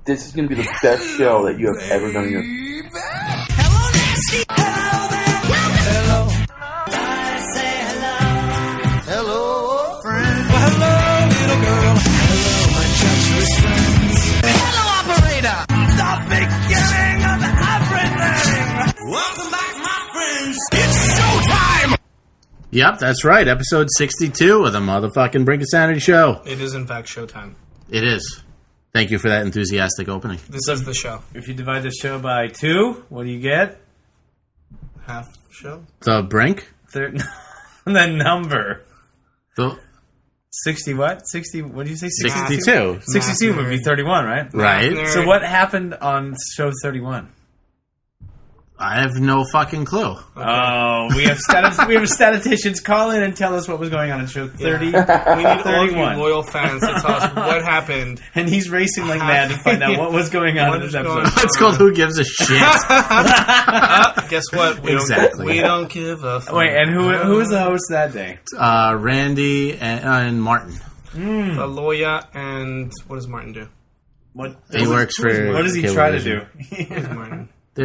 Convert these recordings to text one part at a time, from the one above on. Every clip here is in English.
this is going to be the best show that you have ever done in your... Hello, Nasty! Hello there! Hello. I say hello. Hello, friend. Well, hello, little girl. Hello, my treacherous friends. Hello, operator. The beginning of everything. Welcome back, my friends. It's showtime! Yep, that's right. Episode 62 of the motherfucking Brink and Sanity show. It is, in fact, showtime. It is. Thank you for that enthusiastic opening. This is the show. If you divide the show by 2, what do you get? Half show? The Brink? The number. The 60 what? 60, what did you say? 62. 62 would be 31, right? Right. So what happened on show 31? I have no fucking clue. Okay. Oh, we have statisticians call in and tell us what was going on in show 30. Yeah. We need all of you loyal fans to tell us what happened. And he's racing like mad to find out what was going on in this episode. It's called Who Gives a Shit. Guess what? We don't give a fuck. Wait, and who was the host that day? Randy and Martin. A lawyer, and what does Martin do? He works for... What does he try to do? Who's Martin? We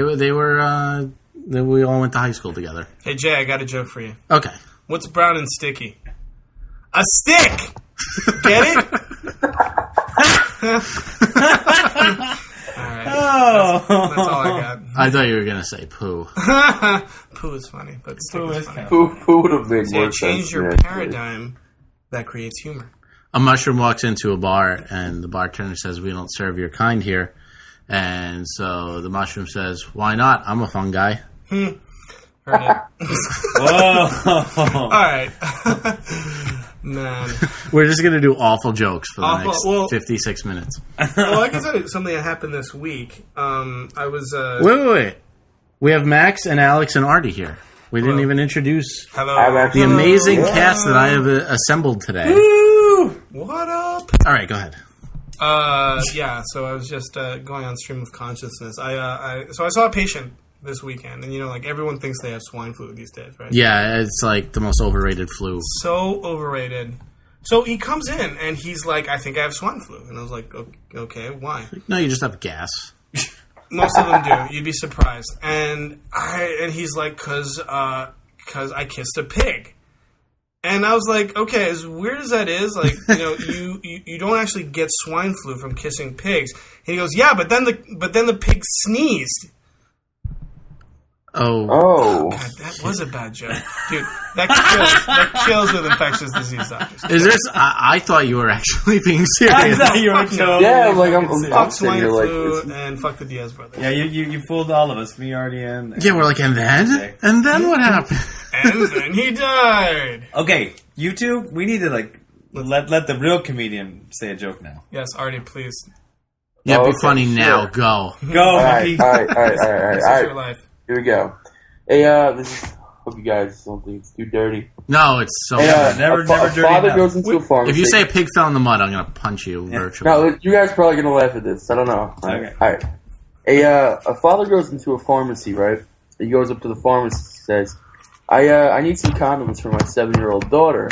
all went to high school together. Hey, Jay, I got a joke for you. Okay. What's brown and sticky? A stick! Get it? Alright. Oh. That's all I got. I thought you were going to say poo. Poo is funny, but stick Poo is is funny. Poo would have made So more you sense. change your yeah. paradigm, that creates humor. A mushroom walks into a bar, and the bartender says, "We don't serve your kind here." And so the mushroom says, "Why not? I'm a fun guy." Heard it. Whoa. Alright. Man. We're just going to do awful jokes for the Awful- next 56 minutes. Well, I can tell you something that happened this week. I was... Wait. We have Max and Alex and Arty here. We didn't Hello. even introduce Hello. the amazing cast that I have assembled today. What up? All right, go ahead. Yeah, so I was just going on stream of consciousness. I saw a patient this weekend, and like everyone thinks they have swine flu these days, right? Yeah, it's like the most overrated flu. So overrated. So he comes in and he's like, "I think I have swine flu," and I was like, "Okay, why?" No, you just have gas. Most of them do. You'd be surprised. And he's like, "Cause I kissed a pig." And I was like, okay, as weird as that is, like, you don't actually get swine flu from kissing pigs. And he goes, yeah, but then the pig sneezed. Oh. God, that was a bad joke. Dude, that kills with infectious disease doctors. Is this? I thought you were actually being serious. I thought you were totally Yeah, like I'm Fuck sitting swine here like... flu it's- and fuck the Diaz brothers. Yeah, you fooled all of us. Me, Arty, and... Yeah, we're like, and then what happened? And then he died. Okay, you two, we need to, let the real comedian say a joke now. Yes, Arty, please. Yeah, be okay, funny now. sure. Go. Go, All right, Mickey. all right. This is your life. Here we go. Hey, hope you guys don't think it's too dirty. No, it's so. Hey, never a dirty father enough. goes into a pharmacy. If you say a pig fell in the mud, I'm gonna punch you virtually. No, you guys are probably gonna laugh at this. I don't know. Okay. All right. A father goes into a pharmacy, right? He goes up to the pharmacist and says, I need some condoms for my 7-year-old daughter.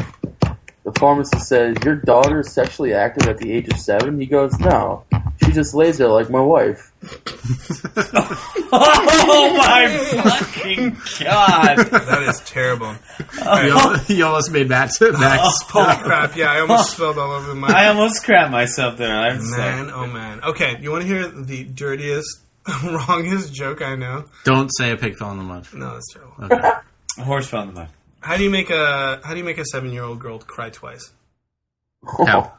The pharmacist says, your daughter is sexually active at the age of 7? He goes, no. She just lays there like my wife. Oh my fucking god! That is terrible. You almost made Max. Holy crap, yeah, I almost spilled all over my... I almost crapped myself there. Man, oh man. Okay, you want to hear the dirtiest, wrongest joke I know? Don't say a pig fell in the mud. No, that's terrible. Okay. A horse fell in the mud. How do you make a 7-year-old girl cry twice? How?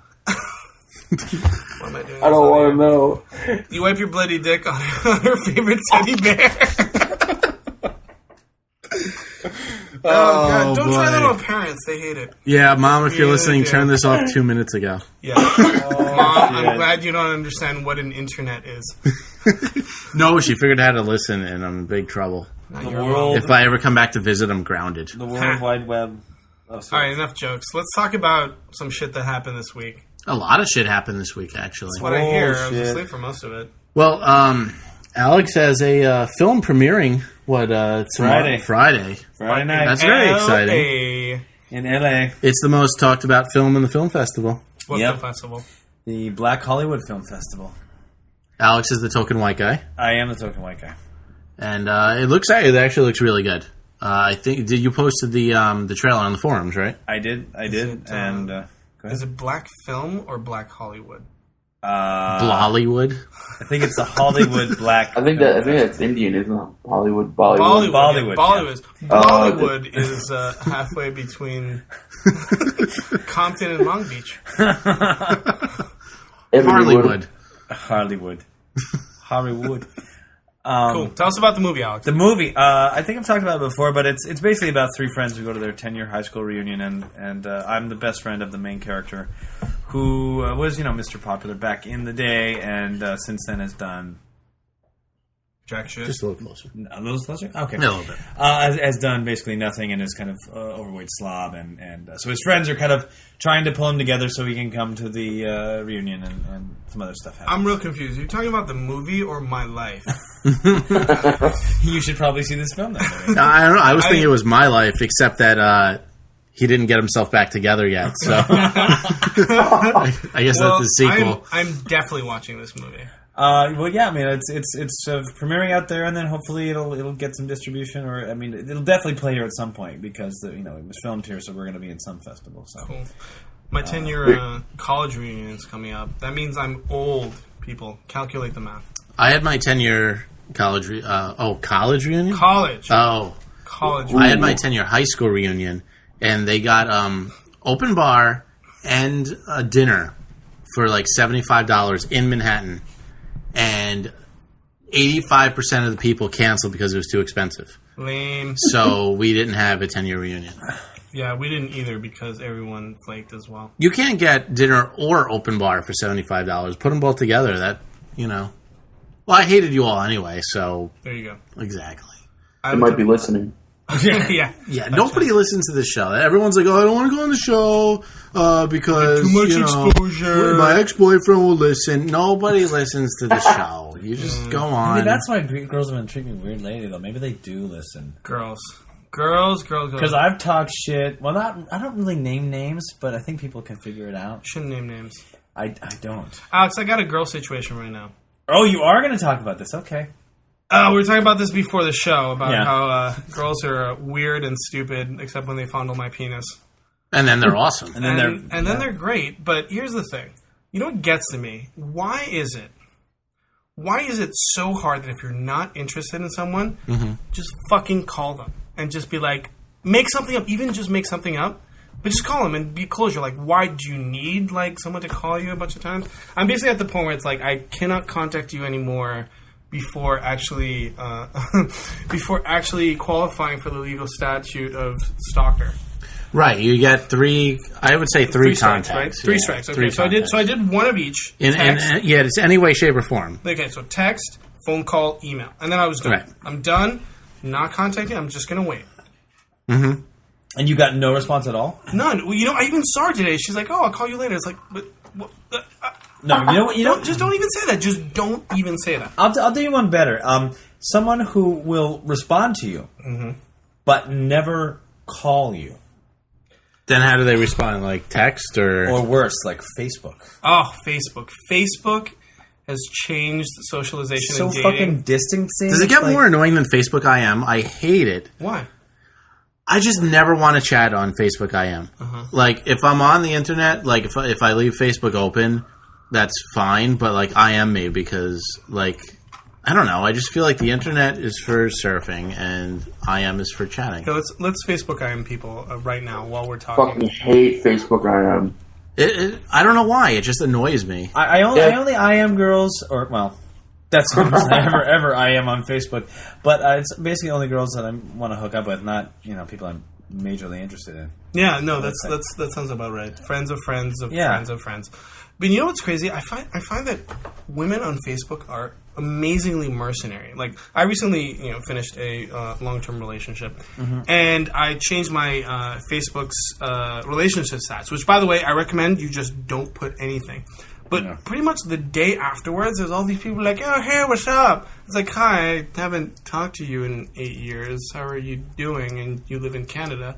What am I doing? I don't want to know. You wipe your bloody dick on her favorite teddy bear. God, don't try that boy. on parents. They hate it. Yeah, Mom, if you're Yeah, listening, yeah. turn this off 2 minutes ago. Yeah. Mom, I'm shit. glad you don't understand what an internet is. No, she figured out how to listen, and I'm in big trouble. Now The you're world- wrong. If I ever come back to visit, I'm grounded. The World Wide Web. Oh, All sorry. right, enough jokes. Let's talk about some shit that happened this week. A lot of shit happened this week, actually. That's what I hear. I was shit. asleep for most of it. Well, Alex has a film premiering. Tomorrow? Friday. Friday. Friday night That's very exciting. LA. in LA. It's the most talked about film in the film festival. What Yep. the festival? The Black Hollywood Film Festival. Alex is the token white guy. I am the token white guy. And it actually looks really good. I think you posted the trailer on the forums, right? I did. Go ahead. Is it Black Film or Black Hollywood? Bollywood. I think it's a Hollywood black. I think that's Indian, isn't it? Bollywood. Bollywood. Bollywood is halfway between Compton and Long Beach. Hollywood. Cool. Tell us about the movie, Alex. The movie, I think I've talked about it before, but it's basically about three friends who go to their 10-year high school reunion, and I'm the best friend of the main character, who was, Mr. Popular back in the day, and since then has done jack shit. Just a little closer. A little closer? Okay. A little bit. Has done basically nothing and is kind of overweight slob, and so his friends are kind of trying to pull him together so he can come to the reunion, and some other stuff happens. I'm real confused. Are you talking about the movie or my life? You should probably see this film then. I don't know. I was thinking it was My Life, except that he didn't get himself back together yet. So I guess that's the sequel. I'm definitely watching this movie. Well, yeah. I mean, it's premiering out there, and then hopefully it'll get some distribution, or it'll definitely play here at some point because it was filmed here, so we're going to be in some festival. So cool. My 10-year college reunion is coming up. That means I'm old. People, calculate the math. I had my 10-year college college reunion? College. Oh. College. I had my 10-year high school reunion, and they got open bar and a dinner for like $75 in Manhattan, and 85% of the people canceled because it was too expensive. Lame. So we didn't have a 10-year reunion. Yeah, we didn't either because everyone flaked as well. You can't get dinner or open bar for $75. Put them both together. Well, I hated you all anyway, so... There you go. Exactly. I might be listening. Yeah. Nobody listens to this show. Everyone's like, I don't want to go on the show because, too much exposure. My ex-boyfriend will listen. Nobody listens to the show. You just go on. That's why girls have been treating me weird lately, though. Maybe they do listen. Girls. Because I've talked shit. Well, I don't really name names, but I think people can figure it out. Shouldn't name names. I don't. Alex, I got a girl situation right now. Oh, you are going to talk about this? Okay. We were talking about this before the show, about how girls are weird and stupid, except when they fondle my penis. And then they're awesome. And then they're great. But here's the thing. You know what gets to me? Why is it so hard that if you're not interested in someone, just fucking call them and just be like, make something up. Even just make something up. But just call them and be closure. Like, why do you need someone to call you a bunch of times? I'm basically at the point where it's like I cannot contact you anymore before actually qualifying for the legal statute of stalker. Right, you get three. I would say three contacts. Strikes, right? Three strikes. Okay, so I did one of each. It's any way, shape, or form. Okay, so text, phone call, email, and then I was done. Right. I'm done. Not contacting. I'm just gonna wait. Mm-hmm. And you got no response at all? None. Well, I even saw her today. She's like, "Oh, I'll call you later." It's like, but what? No, you know what? Don't even say that. Just don't even say that. I'll do you one better. Someone who will respond to you, but never call you. Then how do they respond? Like text or worse, like Facebook? Oh, Facebook. Facebook has changed socialization and dating. So fucking distancing. Does it get more annoying than Facebook IM? I hate it. Why? I just never want to chat on Facebook IM. Like, if I'm on the internet, like, if I leave Facebook open, that's fine, but, like, IM me because, like, I don't know. I just feel like the internet is for surfing and IM is for chatting. Okay, let's Facebook IM people right now while we're talking. Fucking hate Facebook IM. I don't know why. It just annoys me. I only IM girls, or, well... That's the first I ever I am on Facebook, but it's basically only girls that I want to hook up with, not people I'm majorly interested in. Yeah, no, that sounds about right. Friends of friends of friends of friends. But you know what's crazy? I find that women on Facebook are amazingly mercenary. Like, I recently finished a long-term relationship, and I changed my Facebook's relationship stats. Which, by the way, I recommend you just don't put anything. But pretty much the day afterwards, there's all these people like, "Oh, hey, what's up?" It's like, "Hi, I haven't talked to you in 8 years. How are you doing? And you live in Canada."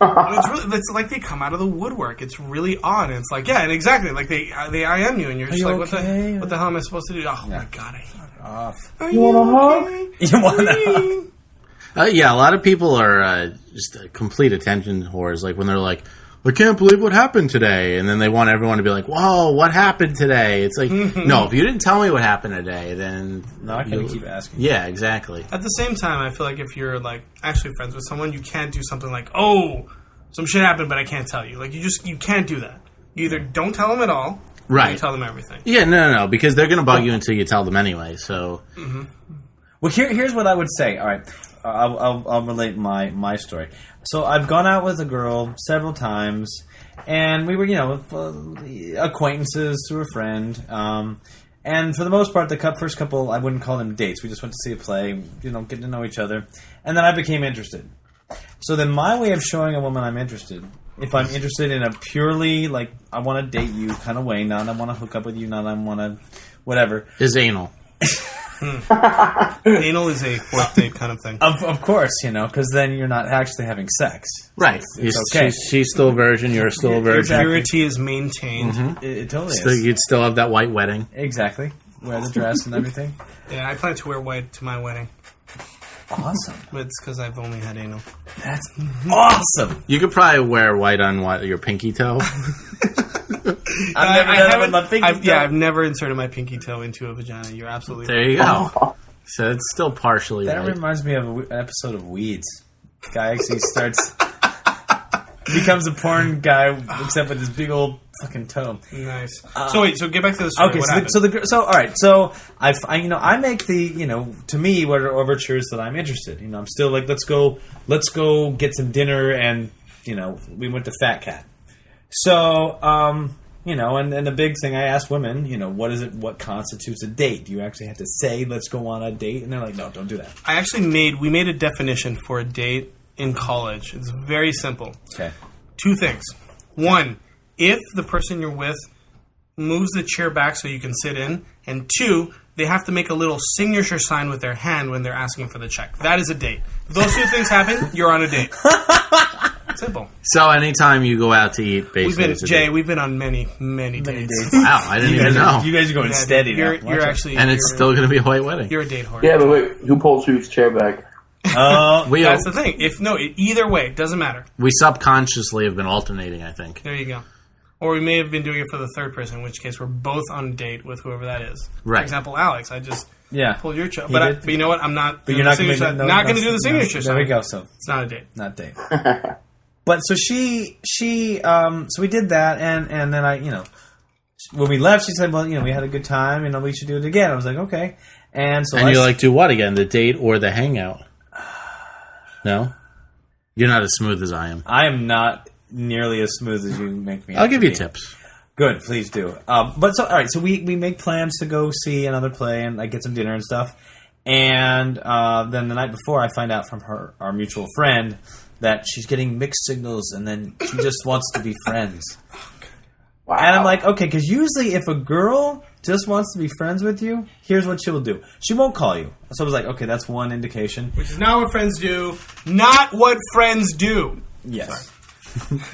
It's like they come out of the woodwork. It's really odd. And it's like, yeah, and exactly. Like they IM you, and you're just you like, okay? what the hell am I supposed to do? Oh my god, I hate it. Off. Are you want a hug? You want to hug? Yeah, a lot of people are just complete attention whores. Like when they're like, I can't believe what happened today. And then they want everyone to be like, whoa, what happened today? It's like, no, if you didn't tell me what happened today, then... No, I can keep asking. Yeah, exactly. At the same time, I feel like if you're like actually friends with someone, you can't do something like, oh, some shit happened, but I can't tell you. Like you can't do that. You either don't tell them at all, right? Or you tell them everything. Yeah, no, because they're going to bug you until you tell them anyway. So, Well, here's what I would say. All right, I'll relate my story. So I've gone out with a girl several times, and we were, acquaintances through a friend. And for the most part, the first couple, I wouldn't call them dates. We just went to see a play, get to know each other. And then I became interested. So then my way of showing a woman I'm interested, if I'm interested in a purely, like, I want to date you kind of way, not I want to hook up with you, not I want to whatever. is anal. Anal is a fourth date kind of thing. Of course, because then you're not actually having sex. Right. It's okay. She's still a virgin, you're still a virgin. Purity is maintained. It totally So is. you'd still have that white wedding. Exactly. Wear the dress and everything. Yeah, I plan to wear white to my wedding. Awesome. But it's because I've only had anal. That's awesome. You could probably wear white on your pinky toe. I've never done it with my pinky toe. I've never inserted my pinky toe into a vagina. You're absolutely There you go. So it's still partially That white. reminds me of an episode of Weeds. Guy actually becomes a porn guy, except with his big old fucking toe. nice. So get back to the story. Okay, What so happened? all right. So I make the to me what are overtures that I'm interested. I'm still like let's go get some dinner, and we went to Fat Cat. So and the big thing I ask women, what constitutes a date? Do you actually have to say let's go on a date? And they're like, no, don't do that. We made a definition for a date in college. It's very simple. Okay. 2 things. 1, if the person you're with moves the chair back so you can sit in, and 2, they have to make a little signature sign with their hand when they're asking for the check. That is a date. If those 2 things happen, you're on a date. Simple. So anytime you go out to eat, basically, We've been on many dates. Wow, I didn't even know. You guys are going steady now. You're actually, And it's still going to be a white wedding. you're a date whore. Yeah, but wait, who pulled Shoot's chair back? That's the thing. Either way, it doesn't matter. We subconsciously have been alternating, I think. There you go. Or we may have been doing it for the third person, in which case we're both on a date with whoever that is. Right. For example, Alex, I just pulled your chair. He But did. you know what? I'm not. But you're not going to do the signature sign. There we go. So It's not a date. not date. But so she so we did that, and then I when we left, she said, well, we had a good time, we should do it again. I was like, okay. And so And do what again? The date or the hangout? No? You're not as smooth as I am. I am not nearly as smooth as you make me. I'll out give to you be. tips. Good, please do. But so all right, so we make plans to go see another play and get some dinner and stuff. And then the night before, I find out from our mutual friend that she's getting mixed signals, and then she just wants to be friends. Wow. And I'm like, okay, because usually if a girl just wants to be friends with you, here's what she'll do. She won't call you. So I was like, okay, that's one indication. Which is not what friends do. Not what friends do. Yes.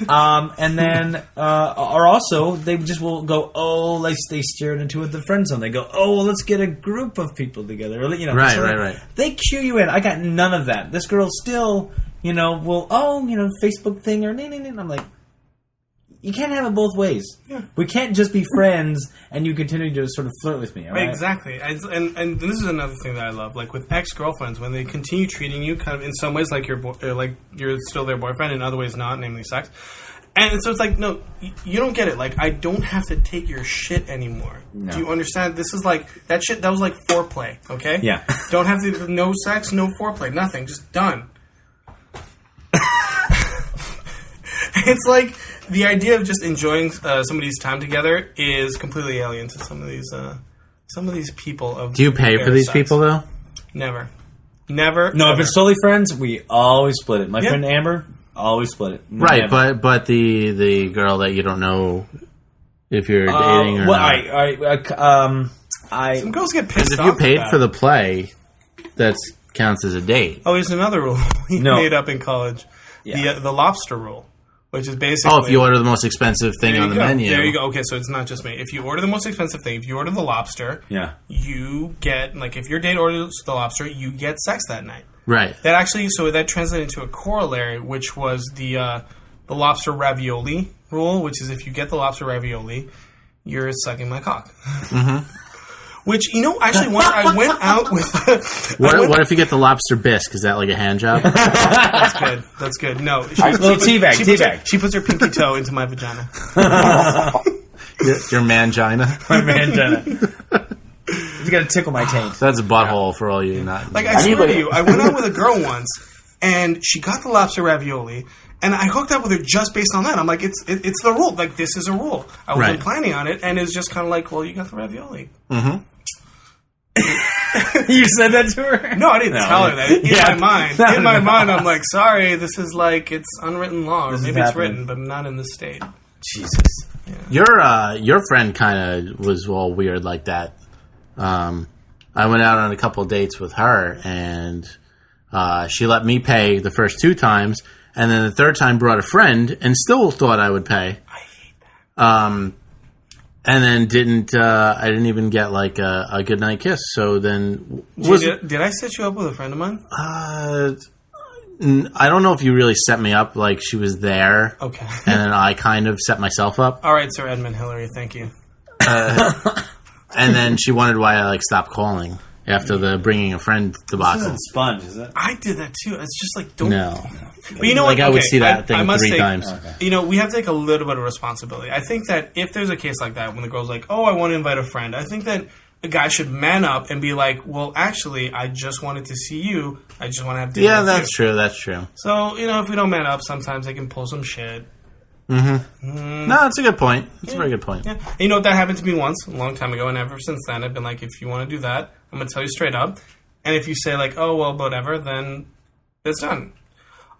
And then, or also, they just will go, like they steer it into the friend zone. They go, well, let's get a group of people together. Or, Right. They cue you in. I got none of that. This girl still, will, Facebook thing or, and I'm like, you can't have it both ways. Yeah. We can't just be friends and you continue to sort of flirt with me. All right? Exactly. And this is another thing that I love. Like with ex-girlfriends, when they continue treating you kind of in some ways like you're still their boyfriend, in other ways not, namely sex. And so it's like, no, you don't get it. Like, I don't have to take your shit anymore. No. Do you understand? This is like, that shit, that was like foreplay, okay? Yeah. Don't have to, no sex, no foreplay, nothing. Just done. It's like, the idea of just enjoying somebody's time together is completely alien to some of these people. Do you pay for these people, though? Never. No, Ever. if it's solely friends, we always split it. My Yeah. friend Amber, always split it. Right, Never. but the girl that you don't know if you're dating or not. Some girls get pissed Because if off you paid at for that. the play, that counts as a date. Oh, here's another rule we No. made up in college. the lobster rule, which is basically... Oh, if you order the most expensive thing on the menu. There you go. Okay, so it's not just me. If you order the most expensive thing, if you order the lobster, you get, like, if your date orders the lobster, you get sex that night. Right. That actually, so that translated into a corollary, which was the lobster ravioli rule, which is if you get the lobster ravioli, you're sucking my cock. Mm-hmm. Which, actually, once I went out with... What if you get the lobster bisque? Is that like a hand job? That's good. That's good. No. Teabag. She puts her pinky toe into my vagina. Your mangina? My mangina. You gotta tickle my taint. That's a butthole for all you not... Like, I swear to you, I went out with a girl once, and she got the lobster ravioli, and I hooked up with her just based on that. I'm like, it's the rule. Like, this is a rule. I wasn't planning on it, and it's just kind of like, well, you got the ravioli. Mm-hmm. You said that to her? No, I didn't tell her that. In my mind, I'm like, sorry, this is like, it's unwritten law. Or maybe it's written, but not in this state. Jesus. Yeah. Your friend kind of was all weird like that. I went out on a couple of dates with her, and she let me pay the first 2 times, and then the third time brought a friend and still thought I would pay. I hate that. And then I didn't even get like a goodnight kiss. So then... Did I set you up with a friend of mine? I don't know if you really set me up. Like, she was there. Okay. And then I kind of set myself up. All right, Sir Edmund Hillary, thank you. And then she wondered why I, stopped calling after the bringing a friend debacle. This isn't Sponge, is it? I did that too. It's just like, don't... No. But you know what? I would see that thing 3 times. Okay. We have to take a little bit of responsibility. I think that if there's a case like that, when the girl's like, oh, I want to invite a friend, I think that a guy should man up and be like, well, actually, I just wanted to see you. I just want to have dinner with that's you. true. That's true. So, if we don't man up, sometimes they can pull some shit. Mm-hmm. No, that's a good point. It's a very good point. Yeah. And that happened to me once, a long time ago, and ever since then, I've been like, if you want to do that, I'm going to tell you straight up. And if you say, like, oh, well, whatever, then it's done.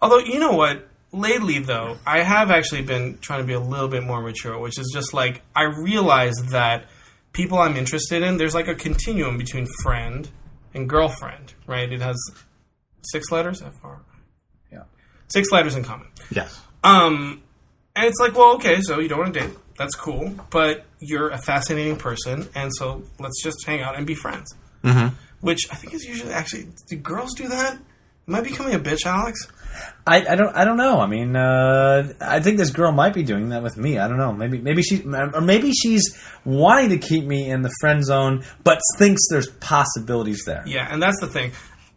Although, you know what? Lately, though, I have actually been trying to be a little bit more mature, which is just like, I realize that people I'm interested in, there's like a continuum between friend and girlfriend, right? It has 6 letters? FR. Yeah. 6 letters in common. Yes. And it's like, well, okay, so you don't want to date. That's cool. But you're a fascinating person, and so let's just hang out and be friends. Mm-hmm. Which I think is usually, actually, do girls do that? Am I becoming a bitch, Alex? I don't know. I mean, I think this girl might be doing that with me. I don't know. Maybe she's wanting to keep me in the friend zone, but thinks there's possibilities there. Yeah, and that's the thing.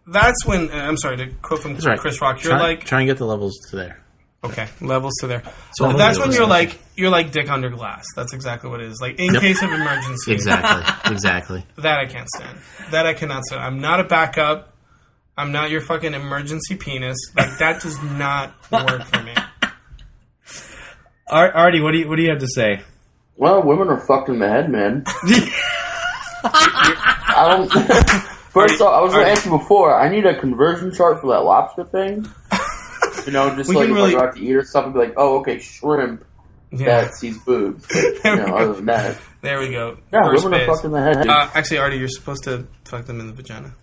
That's when I'm sorry to quote from Chris Rock. You're try and get the levels to there. Okay, levels to there. So that's when you're like dick under glass. That's exactly what it is. Like in case of emergency. Exactly. That I can't stand. That I cannot stand. I'm not a backup. I'm not your fucking emergency penis. Like, that does not work for me. Arty, what do you have to say? Well, women are fucked in the head, man. I don't. First off, I was going to ask you before. I need a conversion chart for that lobster thing. Just like if I go out to eat or something, be like, oh, okay, shrimp. Yeah. That sees boobs. But, other than that. There we go. Yeah, First women are fucked in the head. Actually, Arty, you're supposed to fuck them in the vagina.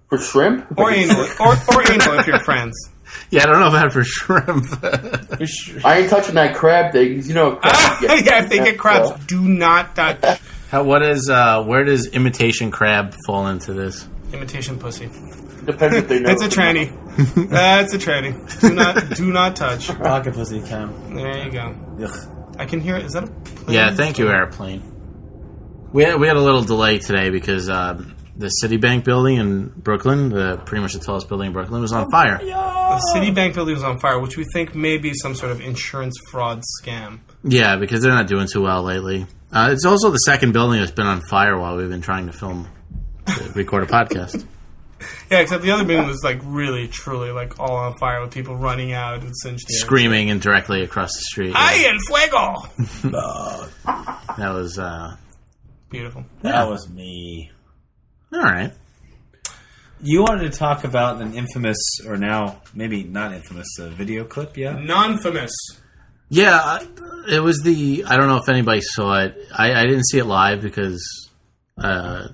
For shrimp? Or anal. Or anal if you're friends. Yeah, I don't know about for shrimp. I ain't touching that crab thing, because crabs if they get crabs, do not touch. Where does imitation crab fall into this? Imitation pussy. Depends if they know. It's a tranny. That's a tranny. Do not touch. Pocket pussy time. There you go. Ugh. I can hear it. Is that a plane? Yeah, thank you, airplane. We had a little delay today because the Citibank building in Brooklyn, pretty much the tallest building in Brooklyn, was on fire. The Citibank building was on fire, which we think may be some sort of insurance fraud scam. Yeah, because they're not doing too well lately. It's also the second building that's been on fire while we've been trying to record a podcast. Yeah, except the other building was like really, truly like all on fire with people running out and singed air. Screaming and directly across the street. ¡Ay, el fuego! That was... beautiful. That was me. All right. You wanted to talk about an infamous, or now maybe not infamous, video clip, yeah? Non-famous. Yeah, it was I don't know if anybody saw it. I didn't see it live because I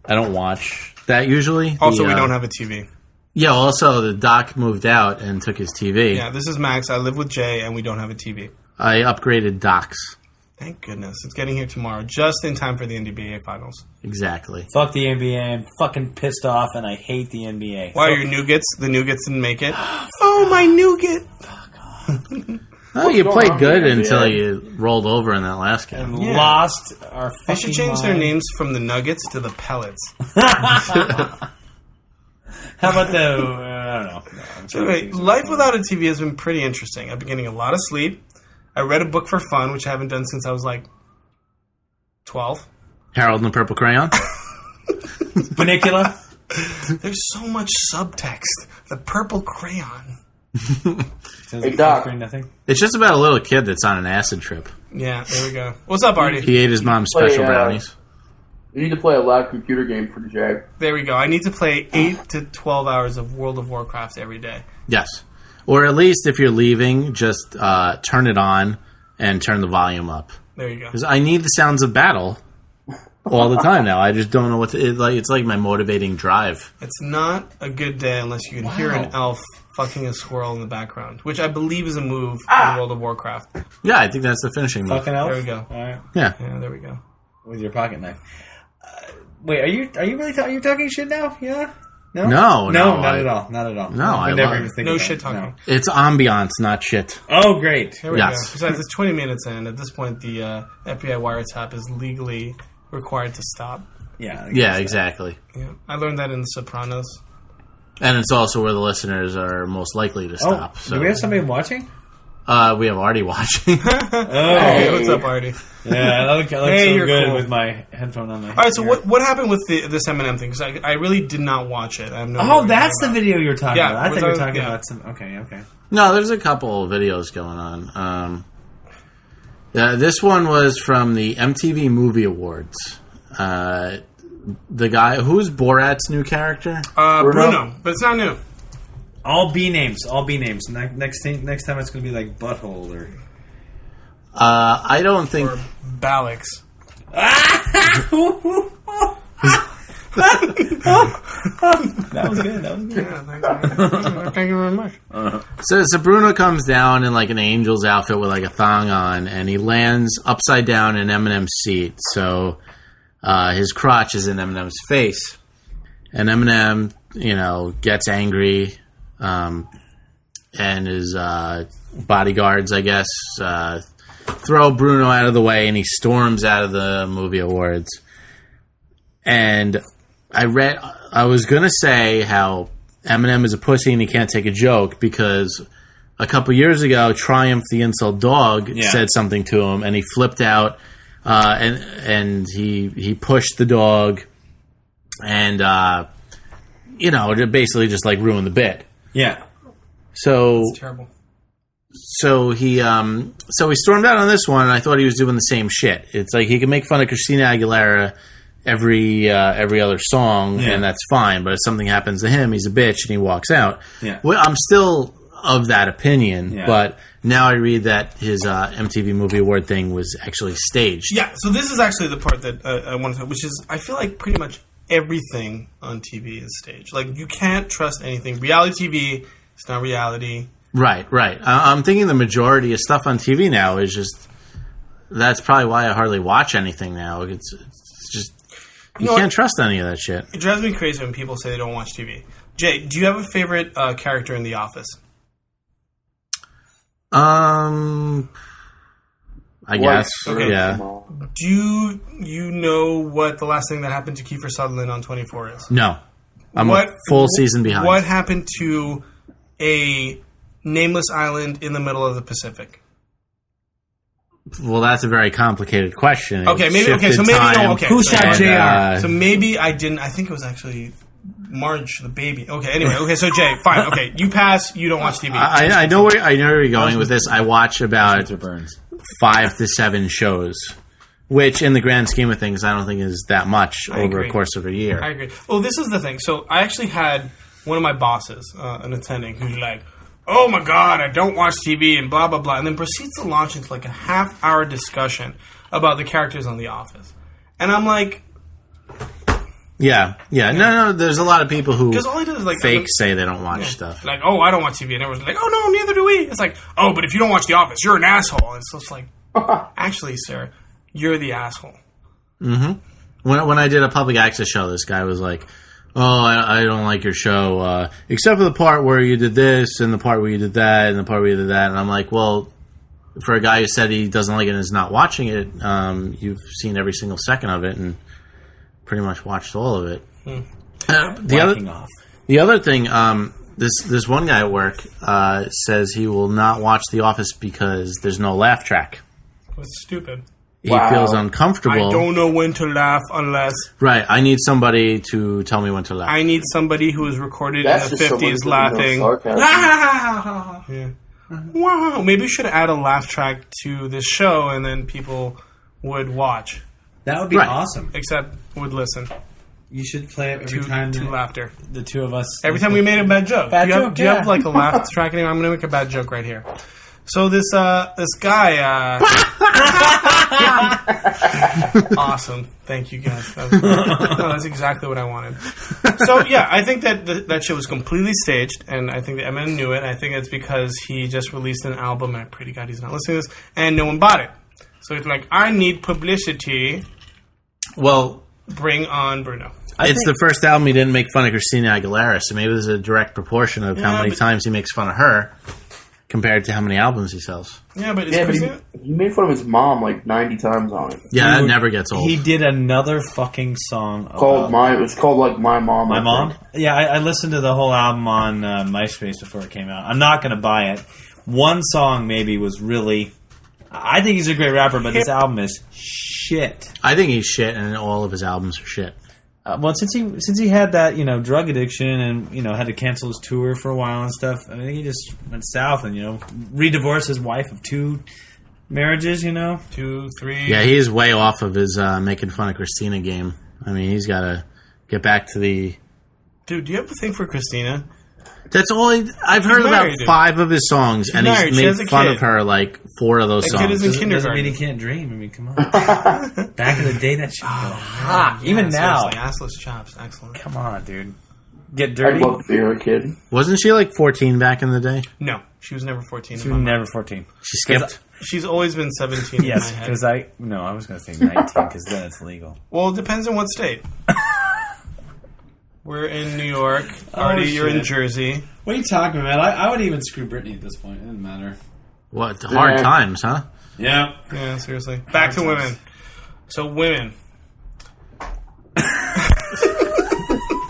don't watch that usually. Also, we don't have a TV. Yeah, also, the doc moved out and took his TV. Yeah, this is Max. I live with Jay, and we don't have a TV. I upgraded docs. Thank goodness. It's getting here tomorrow, just in time for the NBA Finals. Exactly. Fuck the NBA. I'm fucking pissed off, and I hate the NBA. Why, your nougats? The nougats didn't make it? Oh, my nougat! Oh, you played good until you rolled over in that last game. And lost our fucking They should change their names from the Nuggets to the Pellets. How about the... I don't know. So anyway, life without a TV has been pretty interesting. I've been getting a lot of sleep. I read a book for fun, which I haven't done since I was like 12. Harold and the Purple Crayon? Funicula? There's so much subtext. The purple crayon. Hey, Doc. Nothing. It's just about a little kid that's on an acid trip. Yeah, there we go. What's up, Arty? He ate his mom's special brownies. You need to play a live computer game for Jay. There we go. I need to play 8 to 12 hours of World of Warcraft every day. Yes. Or at least if you're leaving, just turn it on and turn the volume up. There you go. Because I need the sounds of battle all the time now. I just don't know what to... It's like my motivating drive. It's not a good day unless you can hear an elf fucking a squirrel in the background, which I believe is a move in World of Warcraft. Yeah, I think that's the finishing move. Fucking elf? There we go. All right. Yeah. Yeah, there we go. With your pocket knife. Wait, are you really are you talking shit now? Yeah? No, No, not at all. Not at all. No, I would never love even it. think No of that. shit talking. No. It's ambiance, not shit. Oh, great. There we Yes. go. Besides, it's 20 minutes in. At this point, the FBI wiretap is legally required to stop. Yeah. Yeah, exactly. Yeah, I learned that in The Sopranos. And it's also where the listeners are most likely to stop. So Do we have somebody watching? we have Arty watching. Hey, what's up, Arty? Yeah, I look so you're good cool. with my headphone on my head. All right, so what happened with this Eminem thing? Because I really did not watch it. I have no idea Oh, what that's you're the talking video you were talking Yeah, about. I thought was you were I- talking yeah. about some... Okay. No, there's a couple of videos going on. This one was from the MTV Movie Awards. The guy... Who's Borat's new character? Bruno, but it's not new. All B names. Next time it's going to be like Butthole or... I don't think... Or Balix. That was good. Yeah, thank you very much. So Bruno comes down in like an angel's outfit with like a thong on, and he lands upside down in Eminem's seat. So his crotch is in Eminem's face, and Eminem, gets angry, and his bodyguards, I guess, throw Bruno out of the way, and he storms out of the movie awards. And I was going to say how Eminem is a pussy and he can't take a joke because a couple years ago, Triumph the Insult Dog said something to him and he flipped out and he pushed the dog and, it basically just like ruined the bit. Yeah. So It's terrible. So he stormed out on this one, and I thought he was doing the same shit. It's like he can make fun of Christina Aguilera every other song, and that's fine. But if something happens to him, he's a bitch, and he walks out. Yeah. Well, I'm still of that opinion, but now I read that his MTV Movie Award thing was actually staged. Yeah, so this is actually the part that I want to, which is I feel like pretty much everything on TV is staged. Like you can't trust anything. Reality TV, it's not reality. Right. I'm thinking the majority of stuff on TV now is just. That's probably why I hardly watch anything now. It's just you can't trust any of that shit. It drives me crazy when people say they don't watch TV. Jay, do you have a favorite character in The Office? I guess. Okay. Yeah. Do you know what the last thing that happened to Kiefer Sutherland on 24 is? No. I'm a full season behind. What happened to a nameless island in the middle of the Pacific? Well, that's a very complicated question. Okay, It maybe. Okay, shifted so maybe time. no. Okay, Who shot JR? So maybe I didn't. I think it was actually Marge the baby. Okay. Anyway. Okay. So Jay, fine. Okay, you pass. You don't watch TV. I know where you're going with this. I watch about Burns. 5 to 7 shows, which, in the grand scheme of things, I don't think is that much over agree. a course of a year. I agree. Well, this is the thing. So I actually had one of my bosses, an attending, who's like, "Oh my god, I don't watch TV," and blah blah blah, and then proceeds to launch into like a half-hour discussion about the characters on The Office, and I'm like, Yeah. No, there's a lot of people who Because all he does is like fake say they don't watch stuff. Like, oh, I don't watch TV, and everyone's like, oh no, neither do we. It's like, oh, but if you don't watch The Office, you're an asshole. And so it's like, actually, sir, you're the asshole. Mm-hmm. When I did a public access show, this guy was like, oh, I don't like your show, except for the part where you did this, and the part where you did that, and the part where you did that. And I'm like, well, for a guy who said he doesn't like it and is not watching it, you've seen every single second of it and pretty much watched all of it. The other thing, this one guy at work says he will not watch The Office because there's no laugh track. It's stupid. He feels uncomfortable. I don't know when to laugh unless... Right, I need somebody to tell me when to laugh. I need somebody who is recorded in the 50s laughing. Yeah. Wow, maybe we should add a laugh track to this show and then people would watch. That would be awesome. Except would listen. You should play it every time. To laughter. The two of us. Every time we made a bad joke. Do you have like a laugh track anymore? I'm going to make a bad joke right here. So this guy... Awesome. Thank you, guys. That's exactly what I wanted. So, yeah, I think that shit was completely staged, and I think that Eminem knew it, and I think it's because he just released an album, and I pray to God he's not listening to this, and no one bought it. So he's like, I need publicity. Well... Bring on Bruno. It's the first album he didn't make fun of Christina Aguilera, so maybe there's a direct proportion of how many times he makes fun of her compared to how many albums he sells. Yeah, but he made fun of his mom like 90 times on it. Yeah, that never gets old. He did another fucking song it's called like My Mom. My Mom? Yeah, I listened to the whole album on MySpace before it came out. I'm not going to buy it. One song maybe was really... I think he's a great rapper, but this album is shit. I think he's shit, and all of his albums are shit. Well, since he had that, drug addiction and, had to cancel his tour for a while and stuff, I think he just went south and, re-divorced his wife of 2 marriages, 2, 3. Yeah, he is way off of his making fun of Christina game. I mean, he's got to get back to the... Dude, do you have a thing for Christina? That's all I've heard about 5 of his songs, and he's made fun of her like 4 of those songs. Kid is in kindergarten. Doesn't mean he can't dream. I mean, come on. Back in the day, that shit was hot. Even now. Assless chops. Excellent. Come on, dude. Get dirty. I loved Vera Kid. Wasn't she like 14 back in the day? No, she was never 14. She was never 14. She skipped. She's always been 17. Yes, because I was going to say 19 because then it's legal. Well, it depends on what state. We're in New York. Arty, you're in Jersey. What are you talking about? I would even screw Britney at this point. It doesn't matter. What? Hard times, huh? Yeah. Yeah, seriously. Back to women. So, women.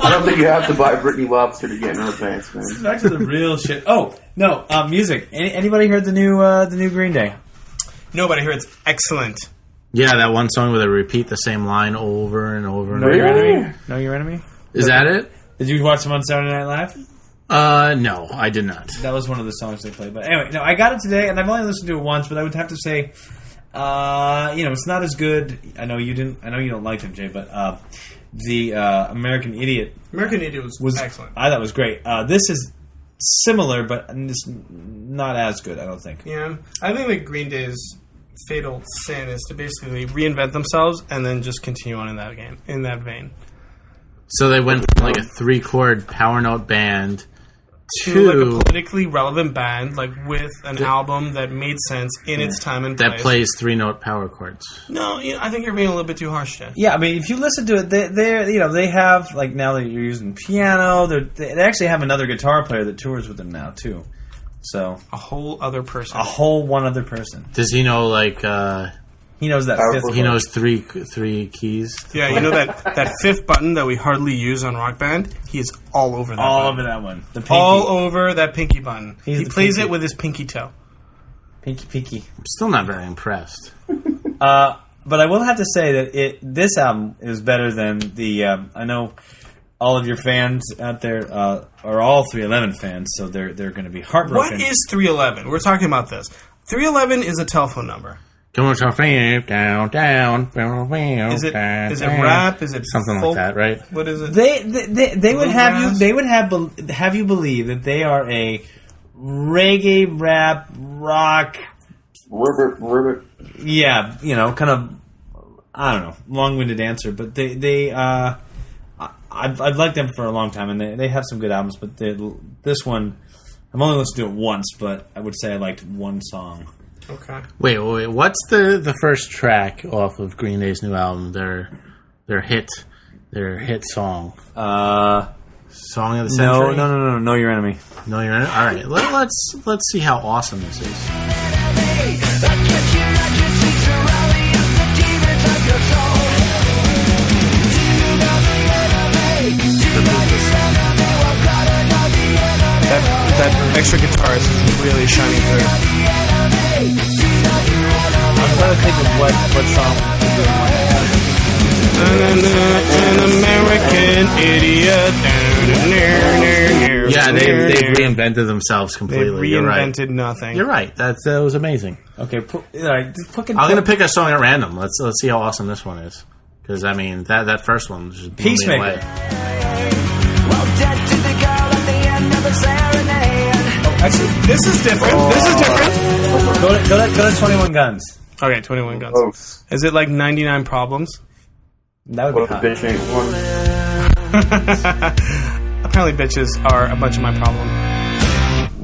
I don't think you have to buy Britney Lobster to get in her pants, man. Back to the real shit. Oh, no. Music. Anybody heard the new Green Day? No, but I hear it's excellent. Yeah, that one song where they repeat the same line over and over and Know over. Your Enemy? Know Your Enemy? Is that it? Did you watch them on Saturday Night Live? No, I did not. That was one of the songs they played. But anyway, no, I got it today, and I've only listened to it once, but I would have to say, it's not as good. I know you don't like them, Jay, but the American Idiot. American Idiot was excellent. I thought it was great. This is similar, but it's not as good, I don't think. Yeah. I think that Green Day's fatal sin is to basically reinvent themselves and then just continue on in that vein. So they went from like a 3-chord power note band to like a politically relevant band, like with an album that made sense in its time and place. That plays 3-note power chords. No, I think you're being a little bit too harsh, Jeff. Yeah, I mean, if you listen to it, they have, like, now that you're using piano, they actually have another guitar player that tours with them now too. So a whole other person. One other person. Does he know like? He knows that fifth. He knows three keys. Yeah, you know that 5th button that we hardly use on Rock Band. He is all over that. Over that one. The pinky. All over that pinky button. He plays it with his pinky toe. Pinky. I'm still not very impressed. But I will have to say that this album is better than the. I know all of your fans out there are all 311 fans, so they're going to be heartbroken. What is 311? We're talking about this. 311 is a telephone number. Is it rap? Is it something folk? like that? Right? What is it? They would have you believe that they are a reggae rap rock ribbit. Yeah, kind of. I don't know, long-winded answer, but they I've liked them for a long time, and they have some good albums. But this one, I've only listened to it once, but I would say I liked one song. Okay. Wait. What's the first track off of Green Day's new album? Their hit song. Song of the century. No. Know Your Enemy. Know Your Enemy. All right. Let's see how awesome this is. That extra guitar is really shining through. I'm trying to think of what song. An American idiot. Yeah, they've reinvented themselves completely. They You're right. reinvented nothing. You're right. That was amazing. Okay, all right. I'm gonna pick a song at random. Let's see how awesome this one is. Because I mean that first one just blew me Peacemaker. away. Actually, This is different. go to 21 Guns. Okay, 21 Guns. Oh, Is it like 99 Problems? That would what be if hot. the bitch ain't one? Apparently bitches are a bunch of my problem.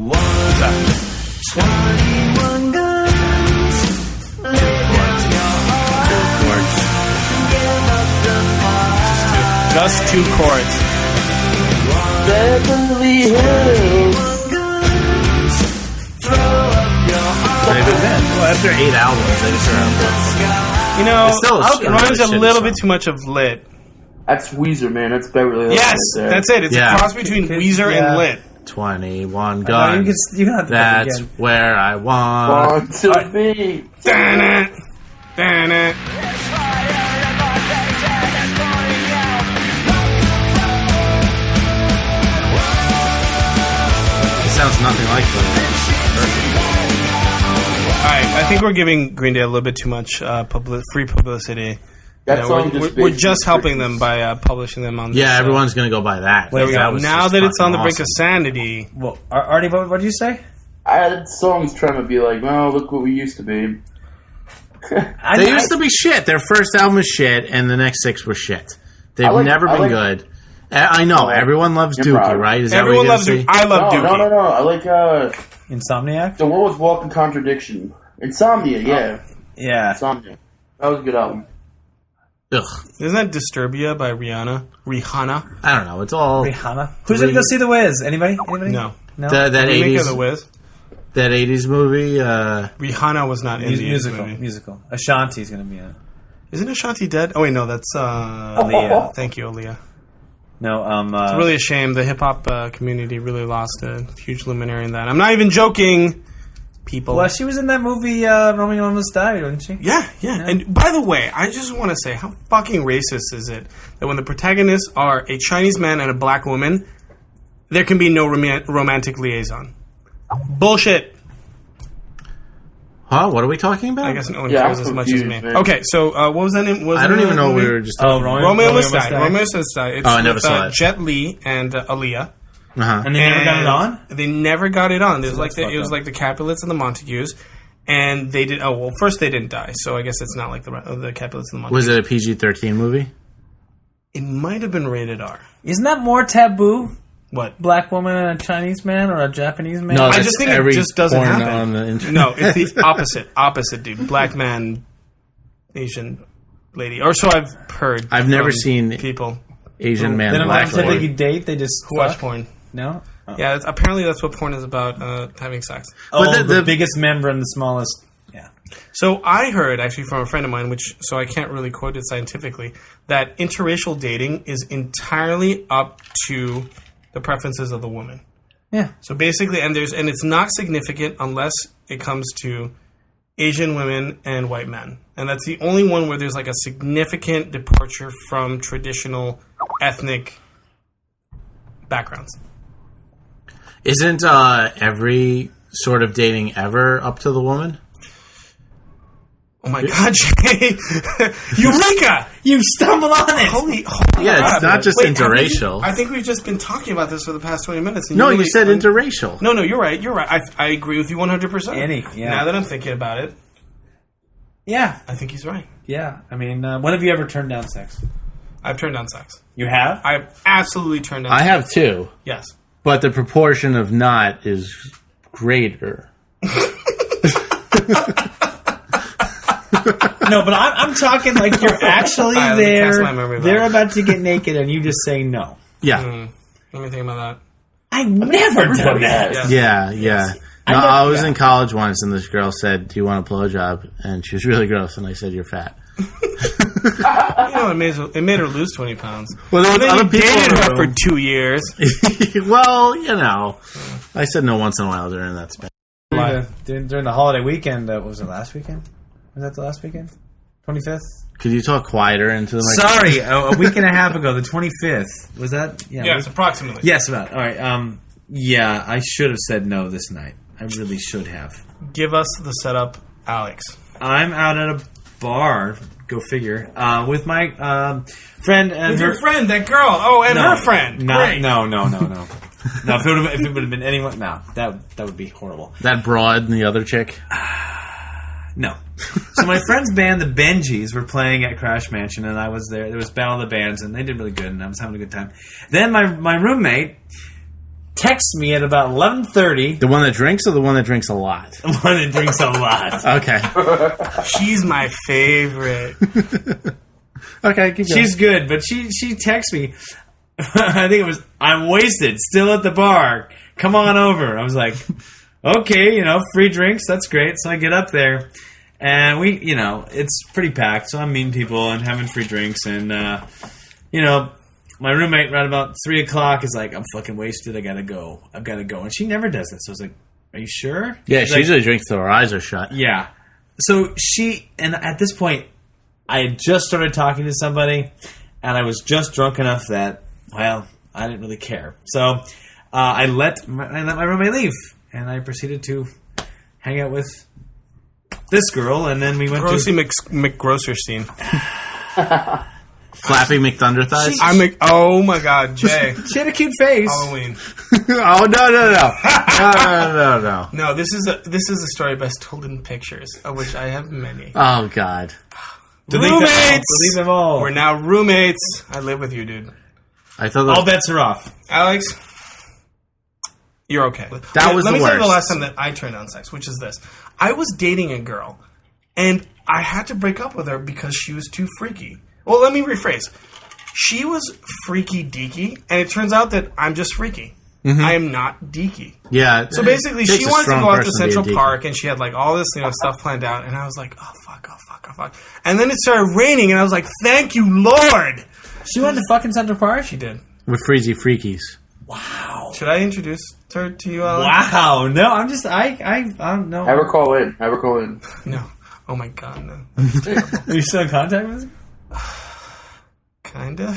What's that? 21 guns. Just two chords. Beverly Hills. Well, after 8 albums, they just are. You know, It's still a it runs a shitty little song. bit too much of lit. That's Weezer, man. That's Beverly Hills. Yes, right there. that's it. It's Yeah. a cross between Weezer Yeah. and lit. 21 You guns. can have to That's again. where I want. Want to be. Damn it. Damn it. It sounds nothing like that. Alright, I think we're giving Green Day a little bit too much free publicity. That You know, song we're just just helping them by publishing them on Yeah, this, everyone's gonna go by that. There we That go. was Now just that it's on the fucking brink of awesome. sanity. Well, Arty, what did you say? That song's trying to be like, well, look what we used to be. They used to be shit. Their first album was shit, and the next 6 were shit. They've never been good. I know everyone loves You're Dookie, right. right? Is that Everyone what loves you're Dookie. gonna I love Dookie. No. I like Insomniac? The World was Walking Contradiction. Insomnia, yeah. Yeah. Insomnia. That was a good album. say? Ugh, Isn't that Disturbia by Rihanna? I don't know. It's all Rihanna. Who's going to go see The Wiz? Anybody? No. No? that Remake of The 80s Wiz? that 80s movie. Rihanna was not in the movie. Musical. Ashanti's going to be in it. Isn't Ashanti dead? Oh wait, no, that's Aaliyah. Thank you, Aaliyah. No, It's really a shame. The hip hop community really lost a huge luminary in that. I'm not even joking, people. well, she was in that movie, Romeo Almost Died, wasn't she? Yeah. And by the way, I just want to say, how fucking racist is it that when the protagonists are a Chinese man and a black woman, there can be no romantic liaison? Bullshit. Huh? What are we talking about? I guess no one Yeah, cares I'm as much as me. confused, man. Okay, so what was that name? I don't even know we were just. Oh, Romeo Must Die. Romeo Must Die. It's I never with, saw it. Jet Li and Aaliyah. Uh-huh. And they never got it on? They never got it on. It was that's it fucked was up. like the Capulets and the Montagues, and they did. Oh well, first they didn't die, so I guess it's not like the Capulets and the Montagues. Was it a PG-13 movie? It might have been rated R. Isn't that more taboo? What? Black woman and a Chinese man or a Japanese man? No, I that's just think it every just doesn't porn happen. on the internet. No, it's the opposite. Opposite, dude. Black man, Asian lady, or so I've heard. I've never from seen people Asian man They don't black typically woman. date, they just who watch fuck? porn. No? Oh. Yeah, apparently that's what porn is about. Having sex. Oh, But the the- biggest member and the smallest. Yeah. So I heard actually from a friend of mine, so I can't really quote it scientifically, that interracial dating is entirely up to the preferences of the woman. Yeah. So basically, and it's not significant unless it comes to Asian women and white men, and that's the only one where there's like a significant departure from traditional ethnic backgrounds. Isn't every sort of dating ever up to the woman? Oh my God, Jay! Eureka! You stumbled on it! Holy Yeah, it's crap. not just Wait, interracial. I think we've just been talking about this for the past 20 minutes. And No, really- you said interracial. No, you're right. You're right. I agree with you 100%. Yeah. Now that I'm thinking about it, Yeah. I think he's right. Yeah. I mean, when have you ever turned down sex? I've turned down sex. You have? I've absolutely turned down I sex. have too, Yes. but the proportion of not is greater. No, but I'm talking like you're actually Let me cast there. my memory back. They're about to get naked, and you just say no. Yeah, Let me think about I've never done that. Yeah. yeah. No, I know- I was yeah. in college once, and this girl said, "Do you want a blowjob?" And she was really gross, and I said, "You're fat." that. You know, it made her lose 20 pounds. Well, there was Then other you people in dated the her for room. 2 years. Well, you know, I said no once in a while during that span. During the holiday weekend, what was it, last weekend? Was that the last weekend? 25th? Could you talk quieter into the microphone? Sorry, a week and a half ago, the 25th. Was that? Yes, approximately. Yes, about. All right. Yeah, I should have said no this night. I really should have. Give us the setup, Alex. I'm out at a bar, go figure, with my friend and With her your friend, that girl. Oh, and her friend. Great. No. No, if it would have been anyone, no, that would be horrible. That broad and the other chick. No. So my friend's band, the Benjis, were playing at Crash Mansion, and I was there. There was Battle of the Bands, and they did really good, and I was having a good time. Then my roommate texts me at about 11:30. The one that drinks or the one that drinks a lot? The one that drinks a lot. Okay. She's my favorite. Okay, keep going. She's good, but she texts me. I think it was, "I'm wasted, still at the bar. Come on over." I was like, okay, free drinks, that's great. So I get up there, and it's pretty packed, so I'm meeting people and having free drinks, and, my roommate right about 3 o'clock is like, "I'm fucking wasted, I've got to go. And she never does this, so I was like, "Are you sure?" Yeah, She's she like, usually drinks till her eyes are shut. yeah. So and at this point, I had just started talking to somebody, and I was just drunk enough that, well, I didn't really care. So I let my roommate leave, and I proceeded to hang out with this girl, and then we went Grossy to... McGrosserstein. Flappy McThunderthighs? Oh my god, Jay. She had a cute face. Halloween. Oh, no. No, this is a story best told in pictures, of which I have many. Oh, God. Roommates! Delete them all. We're now roommates. I live with you, dude. I thought All bets are off. Alex, you're okay. That was Let the me tell you the worst. last time that I turned down sex, which is this. I was dating a girl, and I had to break up with her because she was too freaky. Well, let me rephrase. She was freaky deaky, and it turns out that I'm just freaky. I am not deaky. Yeah. So basically, it takes she a wanted to strong go out to person be a Central deacon. Park, and she had like all this stuff planned out, and I was like, oh fuck. And then it started raining, and I was like, thank you, Lord. She went to fucking Central Park? She did. With Freezy Freakies. Wow. Should I introduce her to you, Alex? Wow. No, I'm just... I'm no. Have her call in. No. Oh my god, no. Are you still in contact with her? Kinda.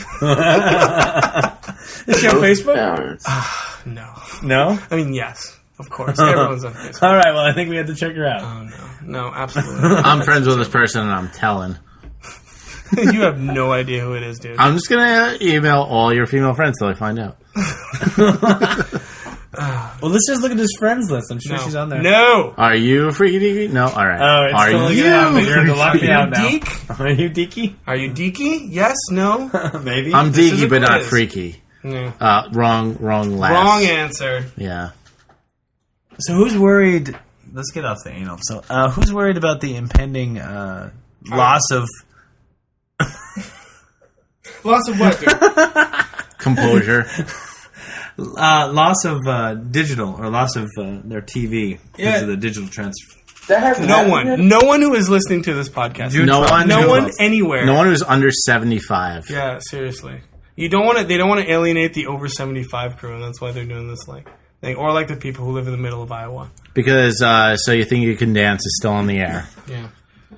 Is she on Facebook? No. No? I mean, yes. Of course. Everyone's on Facebook. All right, well, I think we have to check her out. Oh, no. No, absolutely not. I'm friends with this person and I'm telling. You have no idea who it is, dude. I'm just going to email all your female friends till I find out. Well, let's just look at his friends list. I'm sure she's on there. No. Are you freaky deaky? No? All right. Oh, it's Are totally you? gonna happen. You're gonna lock me Are out you now. deek? Are you deaky? Are you deaky? Yes, no? Maybe. I'm This is deaky, a but not quiz. freaky. No. Wrong last. Wrong answer. Yeah. So who's worried? Let's get off the anal. So who's worried about the impending loss of Lots of what, dude? Composure. loss of digital or loss of their TV because Yeah. of the digital transfer? That hasn't No happened one. yet? No one who is listening to this podcast. No one. No who- one anywhere. No one who's under 75. Yeah, seriously. You don't want to. They don't want to alienate the over 75 crew, and that's why they're doing this thing. Or like the people who live in the middle of Iowa. Because So You Think You Can Dance is still on the air. Yeah.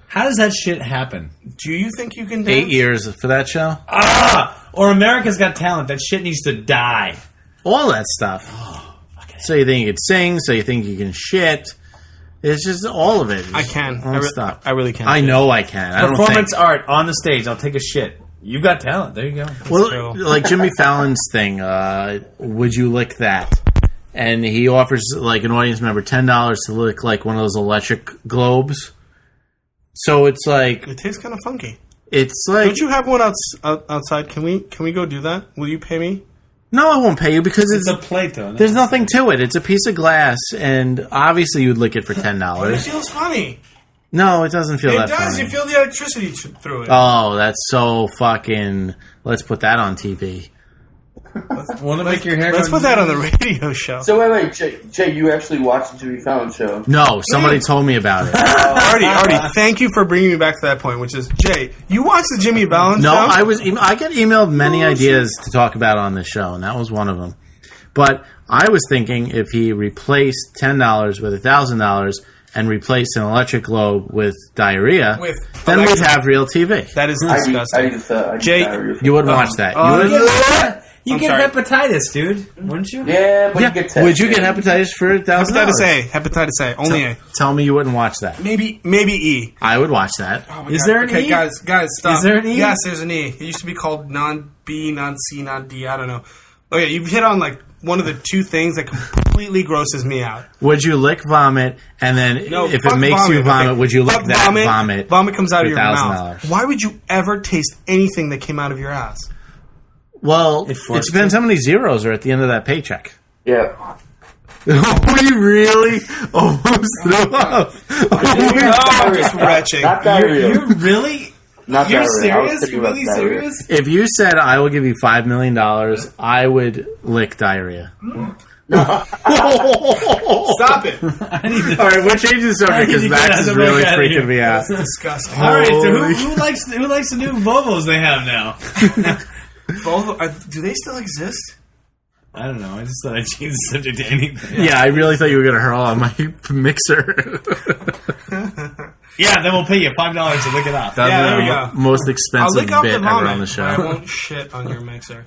How does that shit happen? Do you think you can dance? 8 years for that show. Or America's Got Talent. That shit needs to die. All that stuff. So You Think You Can Sing. So You Think You Can Shit. It's just all of it. I can. Don't stop. I really can. I know I can. I don't Performance think. art on the stage. I'll take a shit. You've got talent. There you go. Well, true. like Jimmy Fallon's thing, would you lick that? And he offers like an audience member $10 to lick like one of those electric globes. So it's like, It tastes kind of funky. It's like... Don't you have one outside? Can we go do that? Will you pay me? No, I won't pay you because It's a plate, though. there's nothing to it. It's a piece of glass, and obviously you'd lick it for But it $10. feels funny. No, it doesn't feel It that does. funny. You feel the electricity through it. Oh, that's so fucking... Let's put that on TV. Want to make your hair? Let's put that on the radio show. So wait, Jay, you actually watched the Jimmy Fallon show? No, somebody told me about it. Arty, thank you for bringing me back to that point, which is, Jay, you watched the Jimmy Fallon No, show? I get emailed many ideas to talk about on this show, and that was one of them. But I was thinking if he replaced $10 with $1,000 and replaced an electric globe with diarrhea, then we'd have real TV. That is I disgusting. need Jay, You wouldn't watch that. You I'm get sorry. hepatitis, dude. Wouldn't you? Yeah, but you get tested. Would you get hepatitis for $1,000? Hepatitis A, only A. Tell me you wouldn't watch that. Maybe E. I would watch that. Oh my Is God. there an okay, E? guys, stop. Is there an E? Yes, there's an E. It used to be called non-B, non-C, non-D, I don't know. Okay, you've hit on, like, one of the two things that completely grosses me out. Would you lick vomit, and then No, if fuck it makes you vomit, okay. would you lick Fuck that vomit? Vomit comes out for of your mouth. $1,000? Why would you ever taste anything that came out of your ass? Well, It it forced depends how many zeros are at the end of that paycheck. Yeah. We really almost threw up. I'm just retching. Not diarrhea. You really? Not You're diarrhea. I was serious? thinking You about really diarrhea. serious? If you said I will give you $5 million, I would lick diarrhea. Stop it. All right, we're changing the subject because Max is really freaking me out. Disgusting. All right, so Holy who likes the new Volvos they have now? Volvo, do they still exist? I don't know. I just thought I'd change the subject to anything. Yeah, I really thought you were going to hurl on my mixer. Yeah, then we'll pay you $5 to lick it off. That'd Yeah, be there the we go. most I'll expensive lick off bit the ever vomit. on the show. I won't shit on your mixer.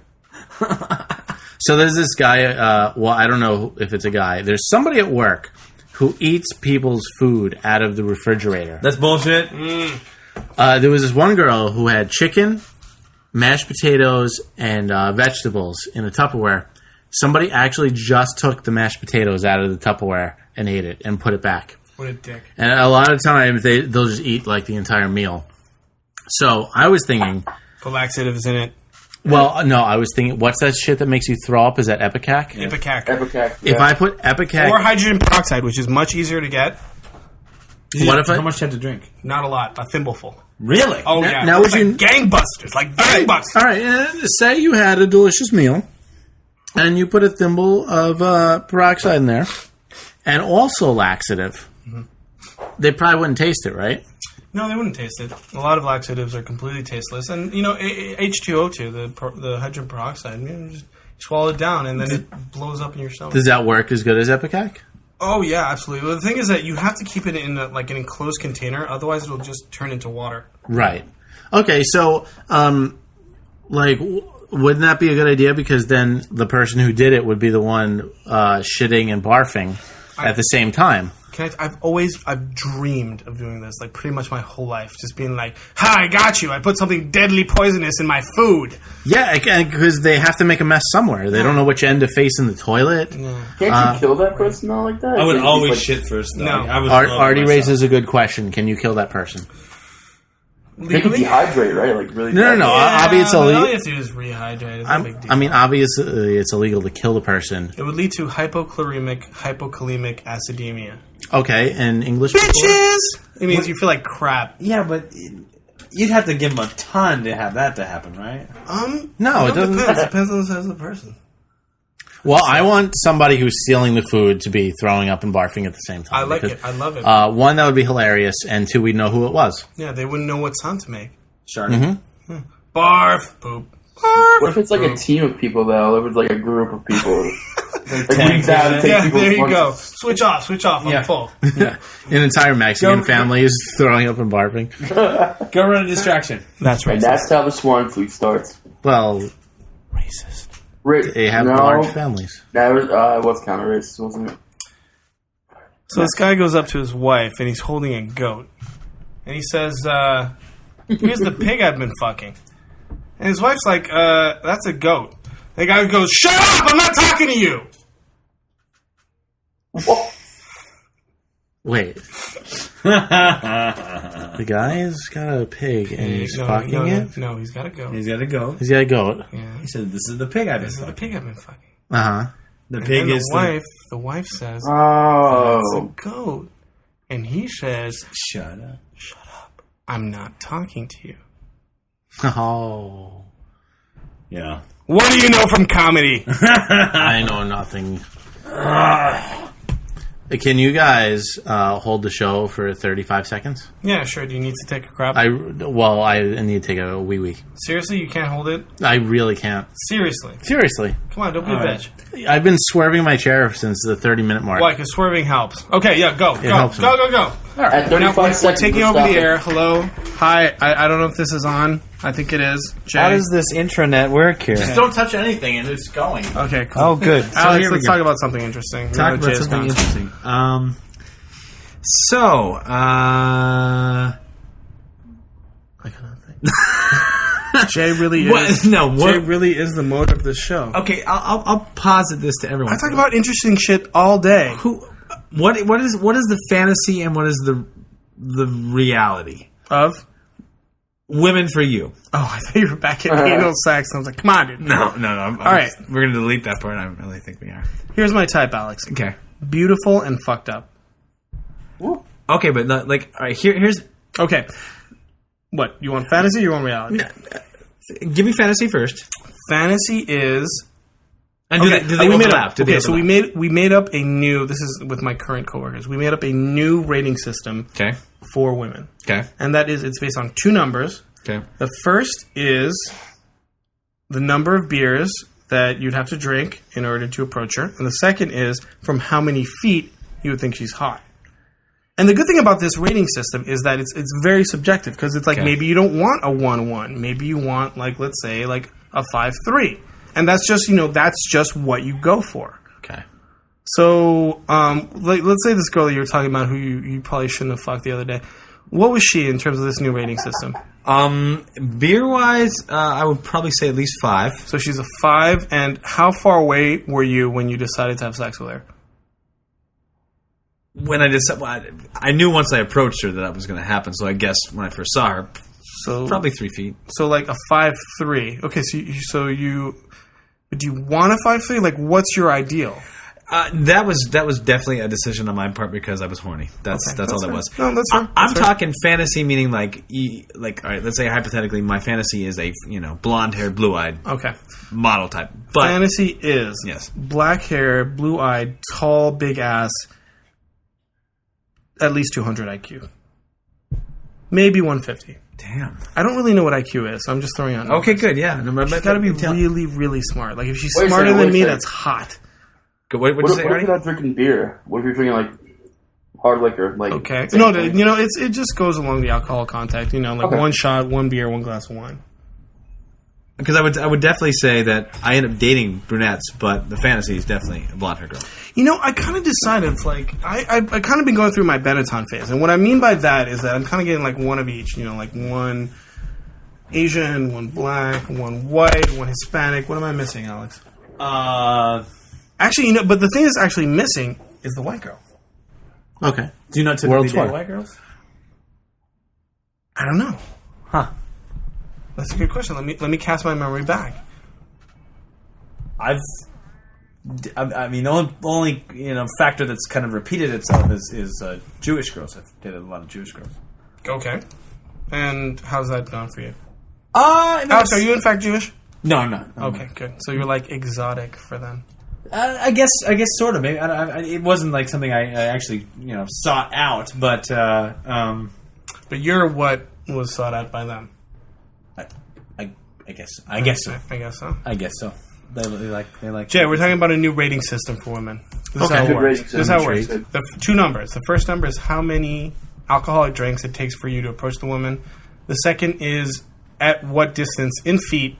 So there's this guy, well, I don't know if it's a guy. There's somebody at work who eats people's food out of the refrigerator. That's bullshit. There was this one girl who had chicken, mashed potatoes, and vegetables in a Tupperware. Somebody actually just took the mashed potatoes out of the Tupperware and ate it and put it back. What a dick. And a lot of times they'll just eat like the entire meal. So I was thinking, Put laxatives in it. well, no, I was thinking, what's that shit that makes you throw up? Is that Epicac? Ipecac. Epicac. If I put Epicac, Or hydrogen peroxide, which is much easier to get. what if How I? much you have to drink? Not a lot. A thimbleful. Really? Oh, Now- yeah. now It's would like gangbusters. Like gangbusters. All right, say you had a delicious meal, and you put a thimble of peroxide in there, and also laxative. They probably wouldn't taste it, right? No, they wouldn't taste it. A lot of laxatives are completely tasteless. And, you know, H2O2, the hydrogen peroxide, you know, just swallow it down, and then it blows up in your stomach. Does that work as good as Epicac? Oh, yeah, absolutely. Well, the thing is that you have to keep it in an enclosed container, otherwise it'll just turn into water. Right. Okay, so, wouldn't that be a good idea? Because then the person who did it would be the one shitting and barfing at the same time. I've dreamed of doing this, like, pretty much my whole life. Just being like, ha, I got you. I put something deadly poisonous in my food. Yeah, because they have to make a mess somewhere. They don't know which end to face in the toilet. Can't you kill that person all like that? I would Can't you, always like, shit first, though. No. I would love Arty myself. raises a good question. Can you kill that person? They can dehydrate, right? Like really. No. Obviously, it's all illegal. you have to do is rehydrate. It's no big deal. I mean, obviously, it's illegal to kill the person. It would lead to hypokalemic acidemia. Okay, and English. Bitches! It means you feel like crap. Yeah, but you'd have to give them a ton to have that to happen, right? No, it doesn't. Depends. Depends on the size of the person. Well, I want somebody who's stealing the food to be throwing up and barfing at the same time. I like because, it. I love it. One, that would be hilarious, and two, we'd know who it was. Yeah, they wouldn't know what sound to make. Sure. Barf. Poop. Barf. What if it's like a team of people though? It was like a group of people. Like we tanks, down to take Yeah, people's there you go. lunches. Switch off. Yeah. I'm full. An entire Mexican family is throwing up and barfing. Go run a distraction. That's right. And that's how the swine flu starts. Well, Racist. they have no, large families. That was it was kind of racist, wasn't it? So this guy goes up to his wife, and he's holding a goat. And he says, here's the pig I've been fucking. And his wife's like, that's a goat. The guy goes, shut up! I'm not talking to you! Wait. The guy's got a pig and he's fucking it? No, he's got to go. He's got to go. He's got a goat. Yeah. He said, "This is the pig I've been This is the fucking." pig I've been fucking. Uh-huh. The And pig then is the wife says, Oh. "It's a goat," and he says, Shut up. "I'm not talking to you." Oh. Yeah. What do you know from comedy? I know nothing. Can you guys hold the show for 35 seconds? Yeah, sure. Do you need to take a crap? I need to take a wee. Seriously, you can't hold it? I really can't. Seriously. Seriously. Come on, don't be a bitch. I've been swerving my chair since the 30-minute mark. Why? Because swerving helps. Okay, yeah, go. helps me. Go. At 35 Now, we're seconds, taking we're over the stopping. air. Hello. Hi. I don't know if this is on. I think it is. Jay. How does this intranet work here? Just don't touch anything and it's going. Okay, cool. Oh, good. So Alex, here we let's go. talk about something interesting. Talk Now that about Jay's something gone. interesting. I cannot think. Jay really is. What? No, what? Jay really is the motor of this show. Okay, I'll posit this to everyone. I talk about interesting shit all day. What is the fantasy and what is the reality? Of? Women for you. Oh, I thought you were back at anal sex. I was like, come on, dude. No. All right. We're gonna delete that part. I really think we are. Here's my type, Alex. Okay. Beautiful and fucked up. Okay, but all right. Here's. Okay. What? You want fantasy or you want reality? Give me fantasy first. Fantasy is... And Okay, do they we made overlap? up. Do they Okay, so overlap? we made up a new... This is with my current coworkers. We made up a new rating system Okay. for women. Okay. And that is, it's based on two numbers. Okay. The first is the number of beers that you'd have to drink in order to approach her. And the second is from how many feet you would think she's hot. And the good thing about this rating system is that it's very subjective because it's like Okay. maybe you don't want a 1-1. Maybe you want, like, let's say, like a 5-3. And that's just, that's just what you go for. Okay. So, let's say this girl that you were talking about who you probably shouldn't have fucked the other day. What was she in terms of this new rating system? Beer wise, I would probably say at least 5. So she's a 5, and how far away were you when you decided to have sex with her? When I knew once I approached her that was going to happen. So I guess when I first saw her, So probably 3 feet. So like a 5'3". Okay, so you do you want a 5'3"? Like, what's your ideal? That was definitely a decision on my part because I was horny. That's all that fair. was. No, that's fair. I'm That's fair. talking fantasy, meaning like all right. Let's say hypothetically, my fantasy is a blonde haired, blue eyed Okay. model type. But Fantasy is Yes. black hair, blue eyed, tall, big ass, at least 200 IQ, maybe 150. damn. I don't really know what IQ is, so I'm just throwing out. Okay, good. Yeah, no, but She's got to be really, really smart. Like if she's Wait a smarter second, than wait a me, second. that's hot. What'd What you if say, you're Arty? not drinking beer? What if you're drinking like hard liquor? Like Okay. No, it just goes along the alcohol contact. Like Okay. one shot, one beer, one glass of wine. Because I would definitely say that I end up dating brunettes, but the fantasy is definitely a blonde hair girl. I kind of decided, like, I kind of been going through my Benetton phase. And what I mean by that is that I'm kind of getting, like, one of each. Like, one Asian, one black, one white, one Hispanic. What am I missing, Alex? Actually, but the thing that's actually missing is the white girl. Okay. Do you not World typically date tour. white girls? I don't know. Huh. That's a good question. Let me cast my memory back. I mean, the only factor that's kind of repeated itself is Jewish girls. I've dated a lot of Jewish girls. Okay. And how's that gone for you? No, Alex, are you in fact Jewish? No, I'm not. Okay, good. So you're, like, exotic for them. I guess sort of. Maybe it wasn't like something I actually sought out, but But you're what was sought out by them. I guess so. I guess so. I guess so. They like. Jay, we're talking about a new rating system for women. This is Okay. how it Good works. rating This is how it works. system. The two numbers. The first number is how many alcoholic drinks it takes for you to approach the woman. The second is at what distance in feet,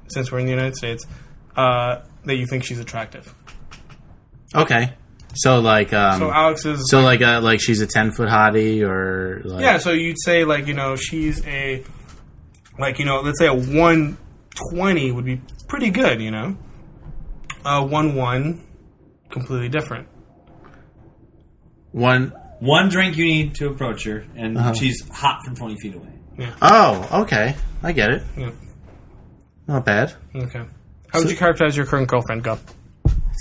since we're in the United States, that you think she's attractive. Okay. So like So Alex is like she's a 10-foot hottie or like yeah. So you'd say like she's a let's say a 120 would be pretty good. 1-1 completely different. one One drink you need to approach her, and she's hot from 20 feet away. Yeah. Oh, okay. I get it. Yeah. Not bad. Okay. How would you characterize your current girlfriend? Go.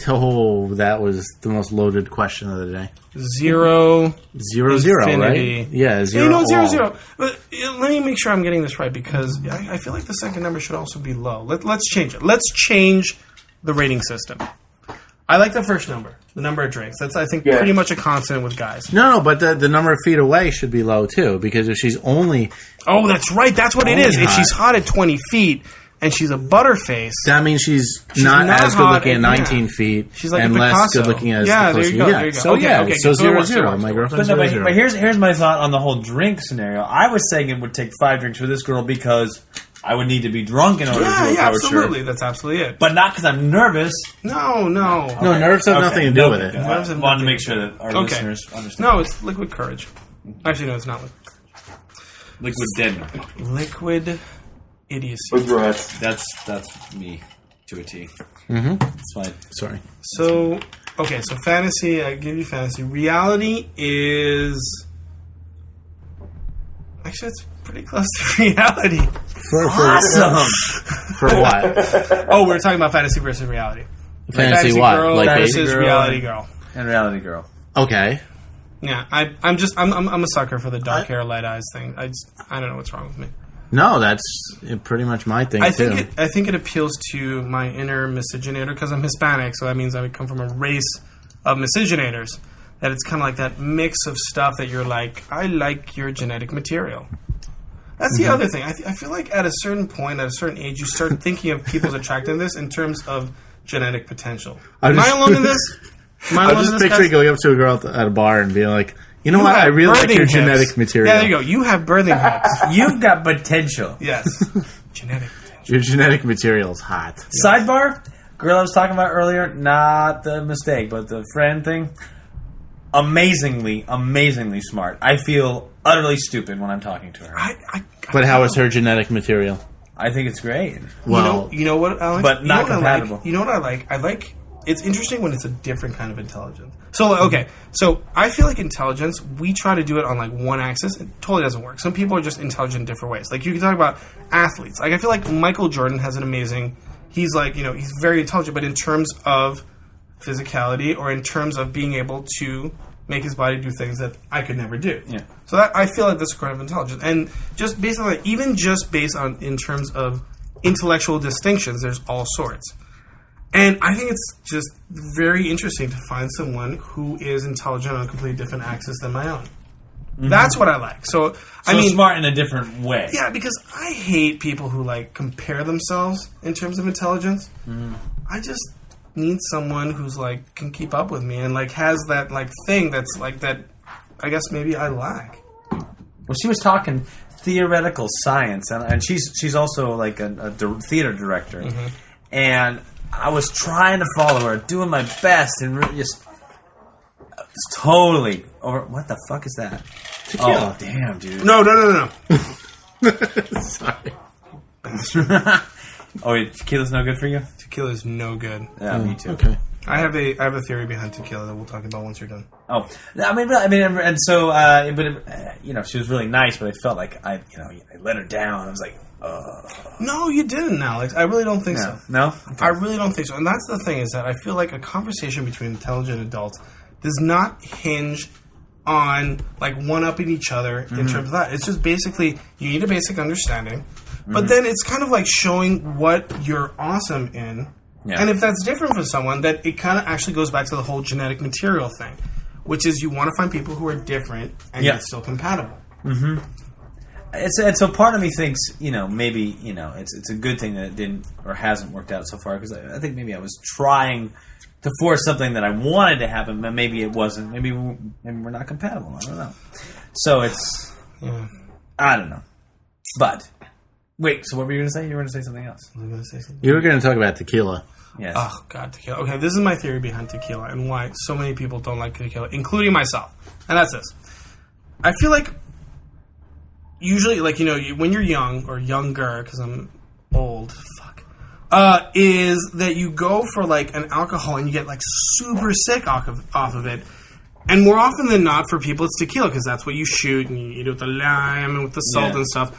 Oh, that was the most loaded question of the day. 0, 0, 0, infinity. right? Yeah, 0. You know, 0, all. 0. But let me make sure I'm getting this right, because I feel like the second number should also be low. Let's change it. Let's change the rating system. I like the first number, the number of drinks. That's, I think, pretty much a constant with guys. No, but the number of feet away should be low, too, because if she's only... Oh, that's right. That's what it is. If she's hot at 20 feet and she's a butterface... That means she's not as good looking at 19 feet she's like and less good looking as the there you go. There you go. So, Okay, so so 0, 0. My girlfriend's But 0, 0. But here's my thought on the whole drink scenario. I was saying it would take 5 drinks for this girl because I would need to be drunk in order to approach her. Absolutely. That's absolutely it. But not because I'm nervous. No. No, nerves have nothing to do with it. I wanted to make sure that our listeners understand. No, it's liquid courage. Actually, no, it's not liquid courage. Liquid dead. Liquid idiocy. Regrets. That's me to a T. Mm-hmm. It's fine. Sorry. So, okay, so fantasy, I give you fantasy. Reality is... Actually, it's pretty close to reality. Awesome! For what? Oh, we're talking about fantasy versus reality. Fantasy what? Girl Like versus girl reality girl. And reality girl. Okay. Yeah, I'm a sucker for the dark hair, light eyes thing. I don't know what's wrong with me. No, that's pretty much my thing, I too. think it appeals to my inner miscegenator because I'm Hispanic, so that means I come from a race of miscegenators. That it's kind of like that mix of stuff that you're like, I like your genetic material. That's the other thing. I feel like at a certain point, at a certain age, you start thinking of people's attractiveness in terms of genetic potential. Am I alone in this? I'm just picturing going up to a girl at a bar and being like, you know what? I really like your genetic material. Yeah, there you go. You have birthing hips. You've got potential. Yes. Genetic potential. Your genetic material is hot. Sidebar, girl I was talking about earlier, not the mistake, but the friend thing. Amazingly smart. I feel utterly stupid when I'm talking to her. But how is her genetic material? I think it's great. Well, you know what, Alex? But not compatible. You know what I like? I like... It's interesting when it's a different kind of intelligence. So, okay. So, I feel like intelligence, we try to do it on, like, one axis. It totally doesn't work. Some people are just intelligent in different ways. Like, you can talk about athletes. Like, I feel like Michael Jordan has an amazing... He's, like, you know, he's very intelligent, but in terms of physicality or in terms of being able to make his body do things that I could never do. Yeah. So, I feel like that's a kind of intelligence. And just based on, like, even just based on, in terms of intellectual distinctions, there's all sorts. And I think it's just very interesting to find someone who is intelligent on a completely different axis than my own. Mm-hmm. That's what I like. So I mean, smart in a different way. Yeah, because I hate people who like compare themselves in terms of intelligence. Mm. I just need someone who's like can keep up with me and like has that like thing that's like that. I guess maybe I lack. Well, she was talking theoretical science, and she's also like a theater director, and I was trying to follow her, doing my best, and just totally over. What the fuck is that? Tequila. Oh, damn, dude. No. Sorry. Oh, wait, tequila's no good for you? Tequila is no good. Yeah, me too. Okay. I have a theory behind tequila that we'll talk about once you're done. Oh, I mean, and so, you know, she was really nice, but I felt like I let her down. I was like, No, you didn't, Alex. I really don't think so. No? Okay. I really don't think so. And that's the thing is that I feel like a conversation between intelligent adults does not hinge on like one-upping each other in terms of that. It's just basically you need a basic understanding, but then it's kind of like showing what you're awesome in. Yeah. And if that's different for someone, that it kind of actually goes back to the whole genetic material thing, which is you want to find people who are different and yet still compatible. Mm-hmm. And so part of me thinks, maybe, it's a good thing that it didn't or hasn't worked out so far, because I think maybe I was trying to force something that I wanted to happen, but maybe it wasn't. Maybe we're not compatible. I don't know. So it's, I don't know. But, wait, so what were you going to say? You were going to say something else. Was I going to say something? You were going to talk about tequila. Yes. Oh, God, tequila. Okay, this is my theory behind tequila and why so many people don't like tequila, including myself. And that's this. I feel like usually, like, when you're young or younger, because I'm old, is that you go for, like, an alcohol and you get, like, super sick off of it. And more often than not, for people, it's tequila because that's what you shoot and you eat it with the lime and with the salt and stuff.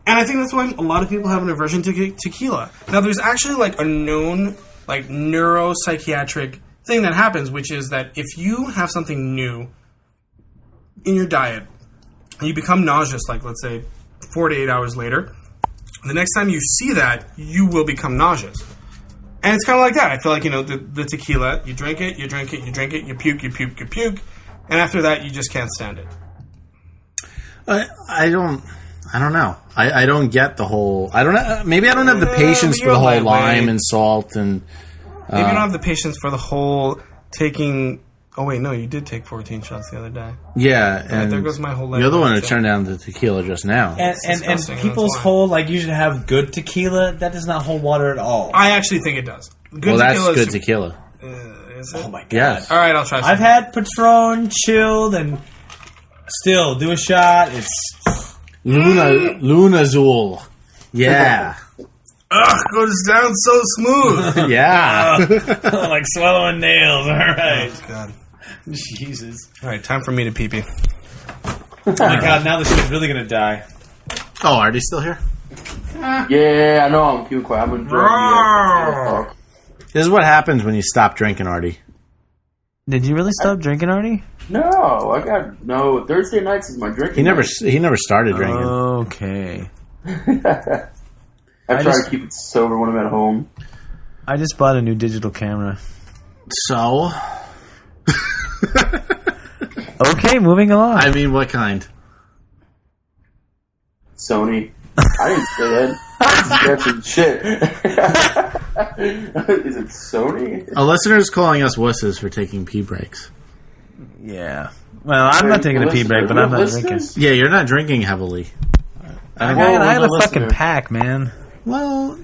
And I think that's why a lot of people have an aversion to tequila. Now, there's actually like a known like neuropsychiatric thing that happens, which is that if you have something new in your diet and you become nauseous, like let's say 4 to 8 hours later, the next time you see that, you will become nauseous. And it's kind of like that. I feel like, the tequila, you drink it, you drink it, you drink it, you puke, you puke, you puke, and after that, you just can't stand it. I don't know. I don't get the whole. I don't know. Maybe I don't have the patience for the whole lime and salt and. Maybe you don't have the patience for the whole taking. Oh wait, no, you did take 14 shots the other day. Yeah, and there goes my whole. You're the one who turned down the tequila just now. And people's whole like you should have good tequila. That does not hold water at all. I actually think it does. Well, that's good tequila. Is it? Oh my god! Yes. All right, I'll try. I've had Patron chilled and still do a shot. It's Luna Azul. Yeah. Ugh, goes down so smooth. Yeah. like swallowing nails. All right. Oh, God. Jesus. All right, time for me to pee-pee. Oh my god! Now this shit's really gonna die. Oh, Arty's still here? Yeah, I know I'm keeping quiet. I'm enjoying it. This is what happens when you stop drinking, Arty. Did you really stop drinking, Arty? No, Thursday nights is my drinking. He never started drinking. Okay. I try to keep it sober when I'm at home. I just bought a new digital camera. So? Okay, moving along. I mean, what kind? Sony. I didn't say that. That's some shit. Is it Sony? A listener's calling us wusses for taking pee breaks. Yeah. Well, I'm not taking a pee break, but I'm not drinking. Yeah, you're not drinking heavily. I got a fucking pack, man. Well,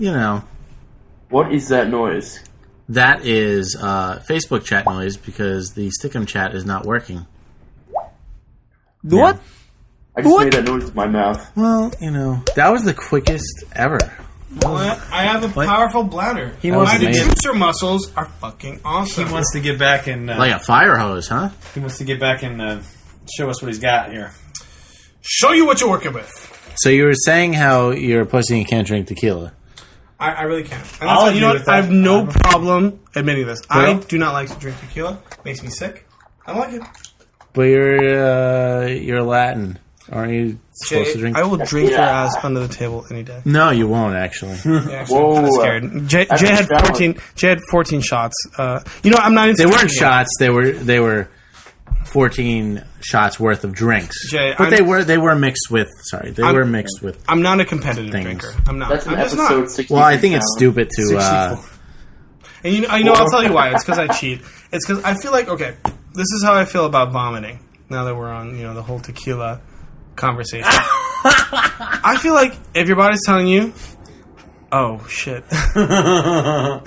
What is that noise? That is Facebook chat noise because the Stick'em chat is not working. What? I just made that noise with my mouth. Well, that was the quickest ever. I have a powerful bladder. My juicer muscles are fucking awesome. He wants to get back and... like a fire hose, huh? He wants to get back and show us what he's got here. Show you what you're working with. So you were saying how you're a pussy and can't drink tequila. I really can't. And that's you know what? I have no problem admitting this. I do not like to drink tequila. It makes me sick. I don't like it. But you're Latin. Aren't you supposed to drink? I will drink your ass under the table any day. No, you won't, actually. Yeah, actually, I'm kind of scared. Jay had 14. Jay had 14 shots. I'm not. They weren't shots. They were 14 shots worth of drinks. Jay, but they were mixed with. Sorry, they were mixed with. I'm not a competitive things. drinker. I'm not. That's an I'm just episode not. 60. Well, I think it's stupid to. And I'll tell you why. It's because I cheat. It's because I feel like this is how I feel about vomiting. Now that we're on, the whole tequila conversation. I feel like if your body's telling you, oh shit, are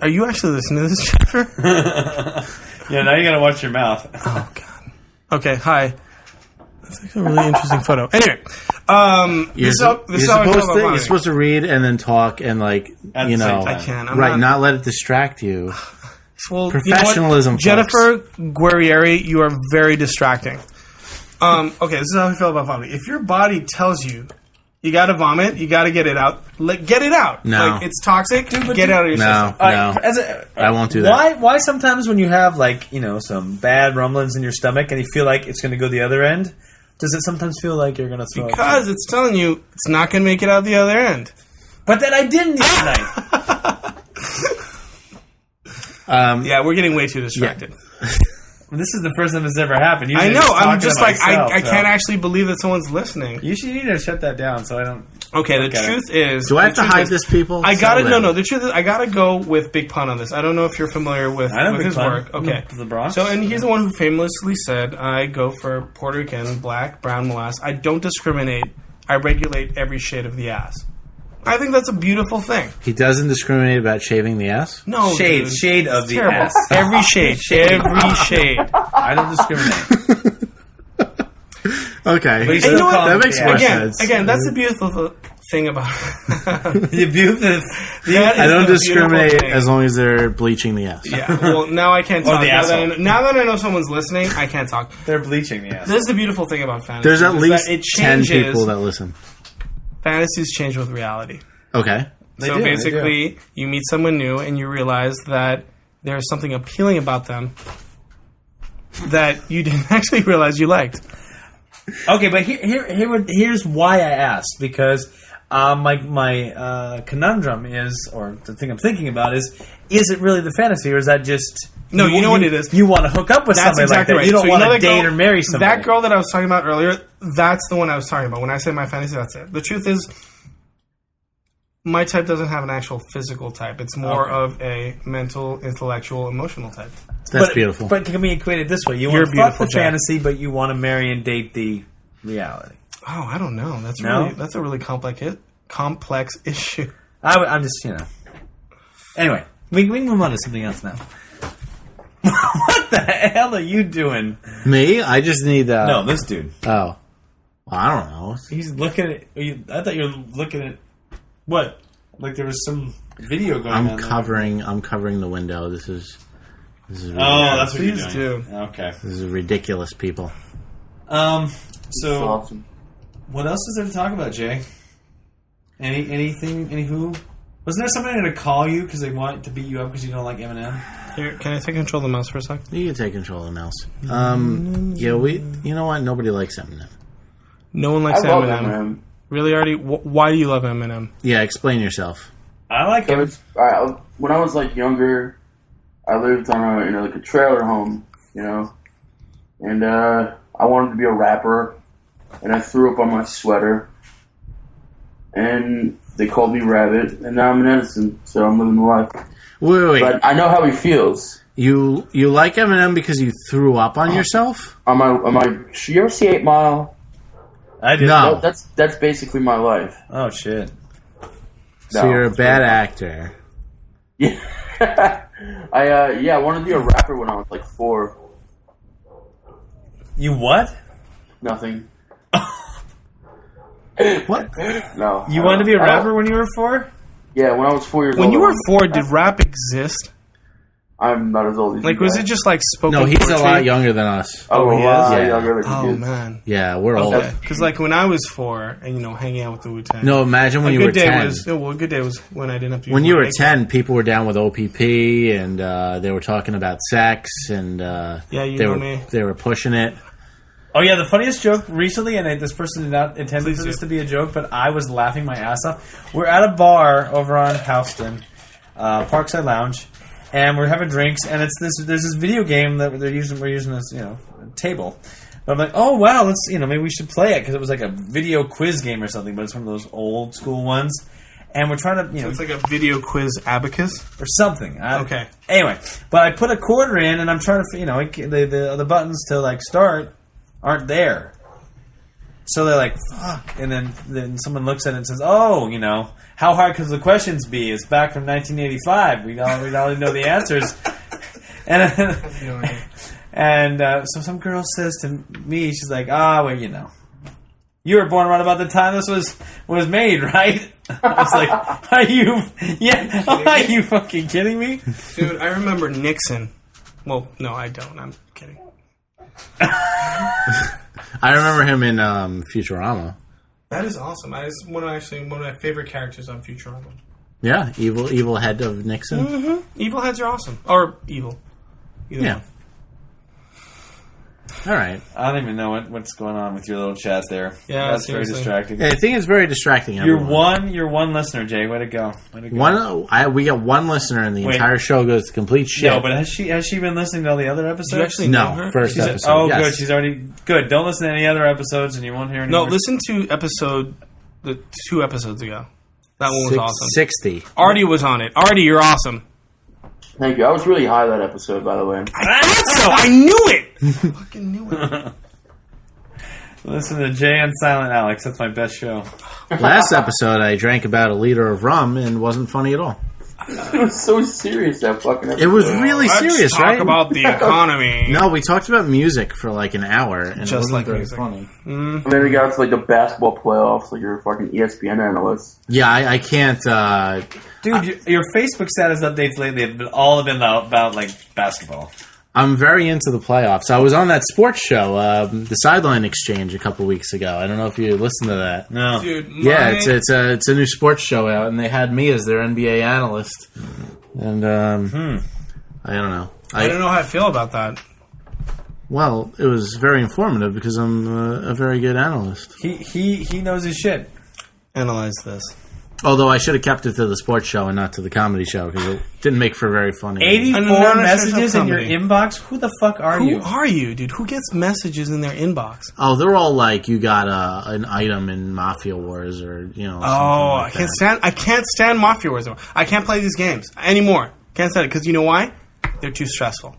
you actually listening to this, Jennifer? Yeah, now you gotta watch your mouth. Oh god. Okay, hi. That's like a really interesting photo. Anyway, You're supposed to read and then talk and I can't. I'm not let it distract you. Well, professionalism, Jennifer Guerrieri, you are very distracting. Okay, this is how I feel about vomiting. If your body tells you you got to vomit, you got to get it out. Get it out. No, it's toxic. Get it out of your system. No, I won't do that. Why sometimes when you have some bad rumblings in your stomach and you feel like it's going to go the other end, does it sometimes feel like you're going to throw up? Because it's telling you it's not going to make it out the other end. But then I didn't the other night. Yeah, we're getting way too distracted. Yeah. This is the first time it's ever happened. I know. I'm just like, I can't actually believe that someone's listening. You need to shut that down so I don't... Okay, the truth is... Do I have to hide this, people? I gotta... No, the truth is, I gotta go with Big Pun on this. I don't know if you're familiar with his work. Okay. The Bronx. So, and he's the one who famously said, I go for Puerto Rican, black, brown, molasses. I don't discriminate. I regulate every shade of the ass. I think that's a beautiful thing. He doesn't discriminate about shaving the ass? No, shade of the terrible. ass. Every shade. Every shade. I don't discriminate. Okay. But you know what? That makes more sense. Again, that's the beautiful thing about The abusive. I don't the discriminate beautiful thing. as long as they're bleaching the ass. Yeah. Well, now I can't talk. the asshole. Now that I know someone's listening, I can't talk. They're bleaching the ass. This is the beautiful thing about fantasy. There's at is least that it 10 changes. people that listen. Fantasies change with reality. Okay. So basically, you meet someone new and you realize that there's something appealing about them that you didn't actually realize you liked. Okay, but here's why I asked, because my conundrum is, or the thing I'm thinking about is it really the fantasy, or is that just... No, you know what it is. You want to hook up with That's somebody exactly like that. right. You don't So want know to that date girl- or marry somebody. That girl that I was talking about earlier, that's the one I was talking about. When I say my fantasy, that's it. The truth is, my type doesn't have an actual physical type. It's more of a mental, intellectual, emotional type. That's beautiful. But can we equate it this way? You You're want to fuck beautiful, the Jack. fantasy, but you want to marry and date the reality. Oh, I don't know. That's No? that's a really complex issue. I'm just, Anyway, we can move on to something else now. What the hell are you doing? Me? I just need that. No, this dude. Oh. Well, I don't know. He's looking at... I thought you were looking at... What? Like there was some video going on. I'm covering the window. This is ridiculous. Oh, that's what you're Please doing. do. Okay. This is ridiculous, people. So Awesome. what else is there to talk about, Jay? Anywho? Wasn't there somebody going to call you because they want to beat you up because you don't like Eminem? Here, can I take control of the mouse for a sec? You can take control of the mouse. Yeah, you know what? Nobody likes Eminem. No one likes I love Eminem. Eminem. Really, Arty? Why do you love Eminem? Yeah, explain yourself. I like So him. it's, when I was like younger, I lived on like a trailer home, and I wanted to be a rapper, and I threw up on my sweater, and they called me Rabbit, and now I'm an Edison, so I'm living the life. Wait. But I know how he feels. You like Eminem because you threw up on yourself? On my, you ever see 8 Mile? I did. No. That's basically my life. Oh, shit. So No, you're a it's bad really not. actor. Yeah. I wanted to be a rapper when I was like 4. You what? Nothing. What? No. You wanted to be a rapper when you were 4? Yeah, when I was 4 years old. When you I were wanted- 4, did rap exist? I'm not as old as Like, you was guys. it just like spoken No, he's poetry? a lot younger than us. Oh, he is? yeah. Yeah. Younger than Oh, you is. man. Yeah, we're old. Okay. Because, like, when I was 4 and, hanging out with the Wu-Tang. No, imagine when a you good were day 10. was... a good day was when I didn't have to... When use you my were makeup. 10, people were down with OPP, and they were talking about sex, and Yeah, you they know were me. they were pushing it. Oh, yeah, the funniest joke recently, and this person did not intend Please for this do. to be a joke, but I was laughing my ass off. We're at a bar over on Houston, Parkside Lounge, and we're having drinks, and there's this video game that we're using this, table. But I'm like, oh, wow, let's, maybe we should play it, because it was like a video quiz game or something, but it's one of those old school ones. And we're trying to, So it's like a video quiz abacus? or something. Okay. Anyway, but I put a quarter in, and I'm trying to, the buttons to like start aren't there. So they're like, fuck. And then someone looks at it and says, oh, how hard could the questions be? It's back from 1985. We already know the answers. And so some girl says to me, she's like, well, you were born around about the time this was made, right? I was like, are you fucking kidding me? Dude, I remember Nixon. Well, no, I don't. I'm kidding. I remember him in Futurama. That is awesome. That is one of my favorite characters on Futurama. Yeah, evil head of Nixon. Evil heads are awesome. Or evil. Either Yeah. one. All right. I don't even know what's going on with your little chat there. Yeah, That's seriously. very distracting. I think it's very distracting. You're everyone. one listener, Jay. Way to go. Way to go. We got one listener, and the Wait. entire show goes to complete shit. No, but has she been listening to all the other episodes? Did you actually know No, her? first She's episode. oh, yes. good. She's already good. Don't listen to any other episodes, and you won't hear any No, more. listen to the 2 episodes ago. That one was awesome. 60. Arty was on it. Arty, you're awesome. Thank you. I was really high that episode, by the way. I thought so. I knew it. Fucking knew it. Listen to Jay and Silent Alex. That's my best show. Last episode, I drank about a liter of rum and wasn't funny at all. It was so serious, that fucking episode. It was really serious, Let's right? talk about the economy. No, we talked about music for like an hour, and Just it wasn't like very music. funny. And then we got to like the basketball playoffs, like you're a fucking ESPN analyst. Yeah, I can't. Dude, your Facebook status updates lately have been all been about like basketball. I'm very into the playoffs. I was on that sports show, the Sideline Exchange, a couple weeks ago. I don't know if you listened to that. No. Dude, Yeah, it's a new sports show out, and they had me as their NBA analyst. And I don't know. I don't know how I feel about that. Well, it was very informative because I'm a very good analyst. He knows his shit. Analyze this. Although I should have kept it to the sports show and not to the comedy show because it didn't make for very funny. 84 No, messages in your comedy. inbox? Who the fuck are Who you? are you, dude? Who gets messages in their inbox? Oh, they're all like, you got an item in Mafia Wars or, you know. Oh, something like I can't stand Mafia Wars. I can't play these games anymore. Can't stand it because you know why? They're too stressful.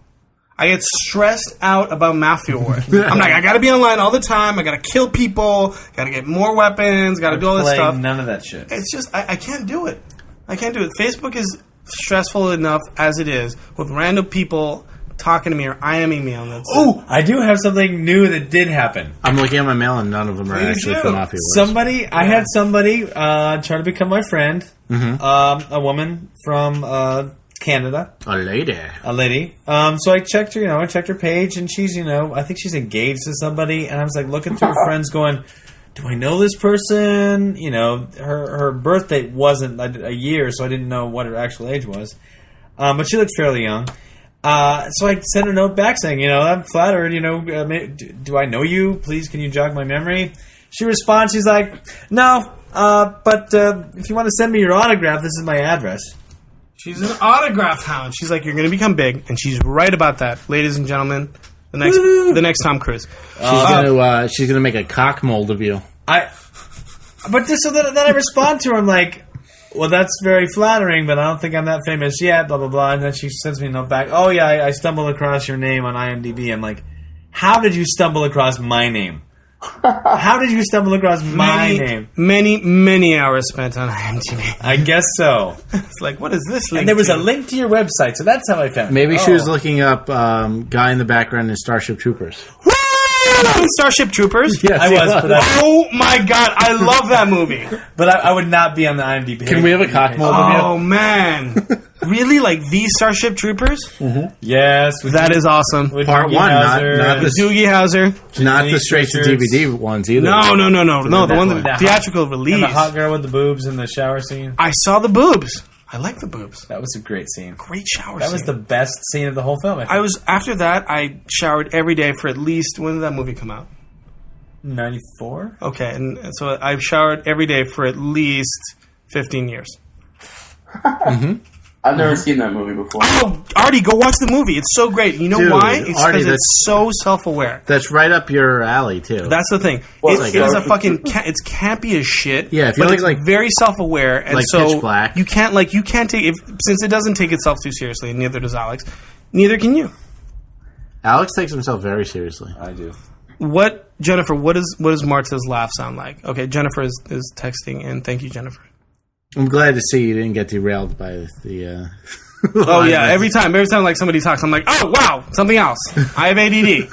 I get stressed out about Mafia Wars. I'm like, I gotta be online all the time. I gotta kill people. Gotta get more weapons. Gotta do all this Play stuff. None of that shit. It's just I can't do it. I can't do it. Facebook is stressful enough as it is with random people talking to me or IMing me on this. Oh, I do have something new that did happen. I'm looking at my mail and none of them are Please actually do. from Mafia Wars. I had somebody try to become my friend. A woman from Canada. A lady. A lady. So I checked her, I checked her page, and she's, I think she's engaged to somebody, and I was like looking through her friends going, do I know this person? Her birth date wasn't a year, so I didn't know what her actual age was. But she looked fairly young. So I sent her a note back saying, I'm flattered, do I know you? Please, can you jog my memory? She responds, she's like, no, but if you want to send me your autograph, this is my address. She's an autograph hound. She's like, you're going to become big, and she's right about that, ladies and gentlemen. The next Tom Cruise. She's gonna make a cock mold of you. Then I respond to her. I'm like, well, that's very flattering, but I don't think I'm that famous yet. Blah blah blah. And then she sends me a note back. Oh yeah, I stumbled across your name on IMDb. I'm like, how did you stumble across my name? How did you stumble across my name? Many hours spent on IMDb. I guess so. It's like, what is this link? And there was to? a link to your website, so that's how I found it. Maybe she was looking up guy in the background in Starship Troopers. Starship Troopers. Yes, I was, but Oh my god, I love that movie. But I would not be on the IMDb. Can we have a cock mold of you? Oh man, really? Like the Starship Troopers? Yes, with That is awesome. with Part Doogie one, Howser not and- the Doogie Howser. Not the straight to Richards. DVD ones either. No, the one That- that theatrical release. and the hot girl with the boobs in the shower scene. I saw the boobs. I like the boobs. That was a great scene. Great shower. That was scene. the best scene of the whole film. I was after that. I showered every day for at least. When did that movie come out? 94. Okay, and so I've showered every day for at least 15 years. I've never seen that movie before. Oh, Arty, go watch the movie. It's so great. You know Dude, why? It's Arty, because it's so self-aware. That's right up your alley too. That's the thing. Well, It is a fucking. It's campy as shit. Yeah, if you but like- it's like- very self-aware, and like so Pitch Black. you can't take since it doesn't take itself too seriously, and neither does Alex. Neither can you. Alex takes himself very seriously. I do. What, Jennifer? What does Marta's laugh sound like? Okay, Jennifer is texting, and thank you, Jennifer. I'm glad to see you didn't get derailed by the. Oh yeah, every time like somebody talks, I'm like, oh wow, something else. I have ADD.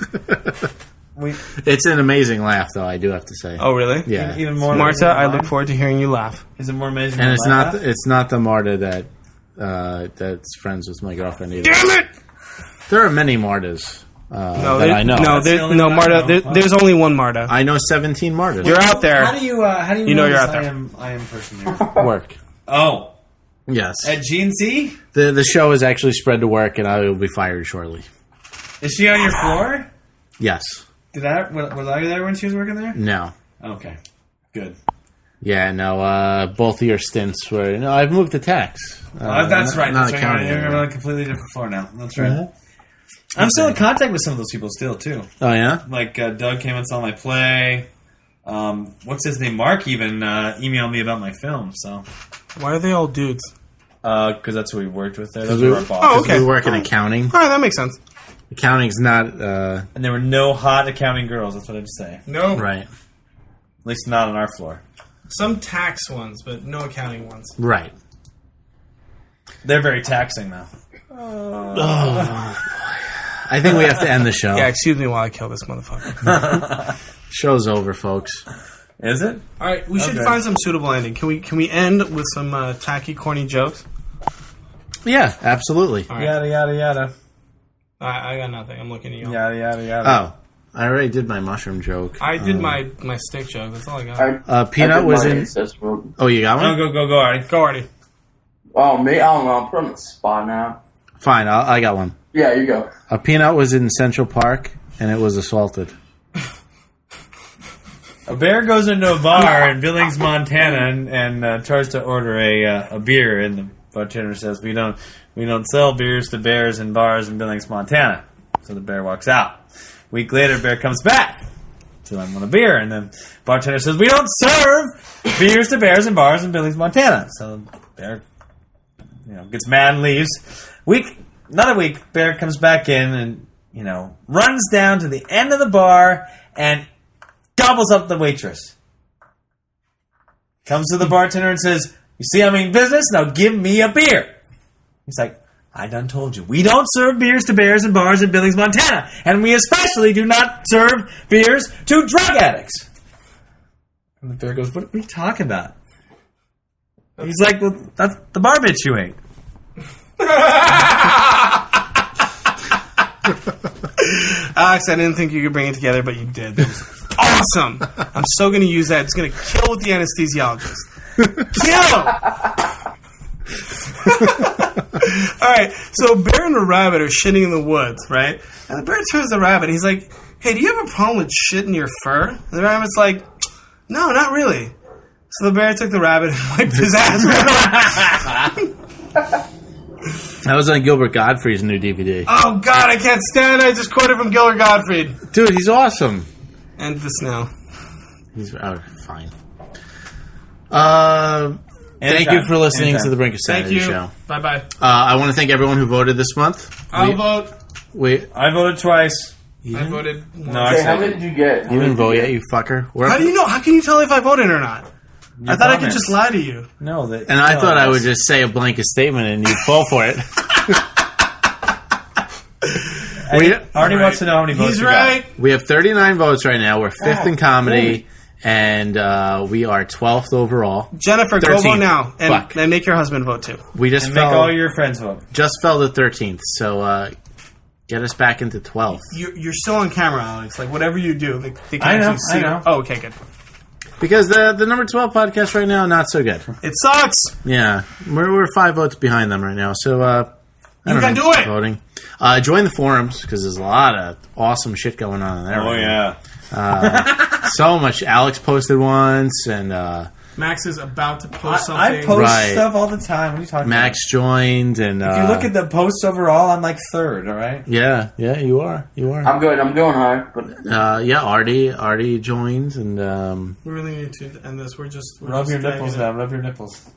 It's an amazing laugh, though. I do have to say. Oh really? Yeah, Even more. Marta, I look forward to hearing you laugh. Is it more amazing? and than it's my not. laugh? It's not the Marta that's friends with my girlfriend either. Damn it! There are many Martas that I know. No, the only one I Marta. know. There's only one Marta. I know 17 Martas. You're out there. How do you You know know you're this out there. I am person here? Work. Oh, Yes. at GNC? The show is actually spread to work, and I will be fired shortly. Is she on your floor? Yes. Was I there when she was working there? No. Okay, good. Yeah, no, both of your stints were... No, I've moved to tax. That's right. Not That's right. accounting You're anymore. on a completely different floor now. That's right. I'm still in contact with some of those people still, too. Oh, yeah? Like, Doug came and saw my play. What's his name? Mark even emailed me about my film, so... Why are they all dudes? Because that's who we worked with there. Those we- were our boss. Oh, okay. We work in accounting. All right, that makes sense. Accounting's not... And there were no hot accounting girls, that's what I'd say. No, right. At least not on our floor. Some tax ones, but no accounting ones. Right. They're very taxing, though. I think we have to end the show. Yeah, excuse me while I kill this motherfucker. Show's over, folks. Is it? All right, we should find some suitable ending. Can we end with some tacky, corny jokes? Yeah, absolutely. All right. Yada, yada, yada. I got nothing. I'm looking at you. Yada, yada, yada. Oh, I already did my mushroom joke. I did my stick joke. That's all I got. Peanut was in... Ancestral. Oh, you got one? Go, Arty. Go, Arty. Oh, me? I don't know. I'm put on the spot now. Fine, I got one. Yeah, you go. A peanut was in Central Park, and it was assaulted. A bear goes into a bar in Billings, Montana, and tries to order a beer, and the bartender says, "We don't sell beers to bears in bars in Billings, Montana." So the bear walks out. A week later, bear comes back. So I want a beer, and the bartender says, "We don't serve beers to bears in bars in Billings, Montana." So the bear, gets mad and leaves. Another week, bear comes back in and runs down to the end of the bar and gobbles up the waitress. Comes to the bartender and says, "You see I'm in business? Now give me a beer." He's like, "I done told you. We don't serve beers to bears in bars in Billings, Montana. And we especially do not serve beers to drug addicts." And the bear goes, "What are you talking about?" He's like, "Well, that's the bar bitch you ate." Alex, I didn't think you could bring it together, but you did. That was awesome. I'm so going to use that. It's going to kill with the anesthesiologist. Kill! All right, so a bear and a rabbit are shitting in the woods, right? And the bear turns to the rabbit. He's like, "Hey, do you have a problem with shit in your fur?" And the rabbit's like, "No, not really." So the bear took the rabbit and wiped his ass with it. That was on Gilbert Gottfried's new DVD. Oh, God, I can't stand it. I just quoted from Gilbert Gottfried. Dude, he's awesome. End this now. He's fine. Thank you for listening to the Brink of Thank Sanity you. show. Bye-bye. I want to thank everyone who voted this month. I'll vote. I voted twice. I voted once. No, I Hey, how said many did you get? You didn't vote yet, you fucker. How do you know? How can you tell if I voted or not? I thought I could just lie to you. no. And I thought I would just say a blanket statement and you'd fall for it. Arty wants to know how many votes He's you right. We have 39 votes right now. We're 5th in comedy, and we are 12th overall. Jennifer, go 13th. vote now. Fuck. And make your husband vote too. We just got. And make fell, all your friends vote. just fell to 13th, so get us back into 12th. You're still on camera, Alex. Like, whatever you do, they can I know, actually see I know. it. Oh, okay, good. Because the number 12 podcast right now, not so good. It sucks. Yeah, we're 5 votes behind them right now, so You can do it. voting. Join the forums, because there's a lot of awesome shit going on in there. Oh, right yeah. So much. Alex posted once, and Max is about to post something. I post Right. stuff all the time. What are you talking Max joined, and about? If you look at the posts overall, I'm like 3rd, all right? yeah, you are. I'm good. I'm going high. But Arty joined, and We really need to end this. We're Rub just your nipples tagging it. down. Rub your nipples.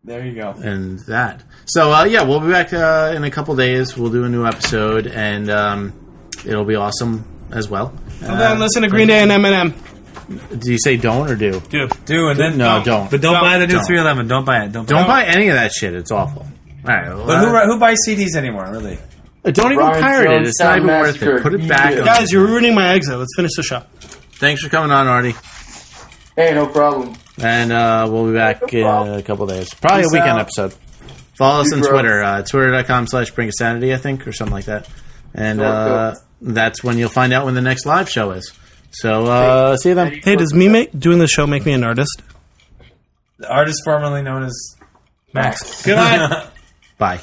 There you go. and that. So we'll be back in a couple days. We'll do a new episode, and it'll be awesome as well. Well, then listen to Green Day and Eminem. Do you say don't or do? Do and then No, don't. But don't buy the new Don't. 311. Don't buy it. Don't buy any of that shit. It's awful. All right. But who buys CDs anymore? Really? Don't even Brian pirate it. Jones It's not even Sound worth Massacre. it. Put it back. Yeah. Guys, you're ruining my exit. Let's finish the show. Thanks for coming on, Arty. hey, no problem. And we'll be back in a couple days. Probably Peace a weekend out. episode. Follow us on Bro. Twitter. Twitter.com/BrinkOfSanity, I think, or something like that. And that's when you'll find out when the next live show is. So, see you then. Hey, does doing the show make me an artist? The artist formerly known as Max. Good night. Bye.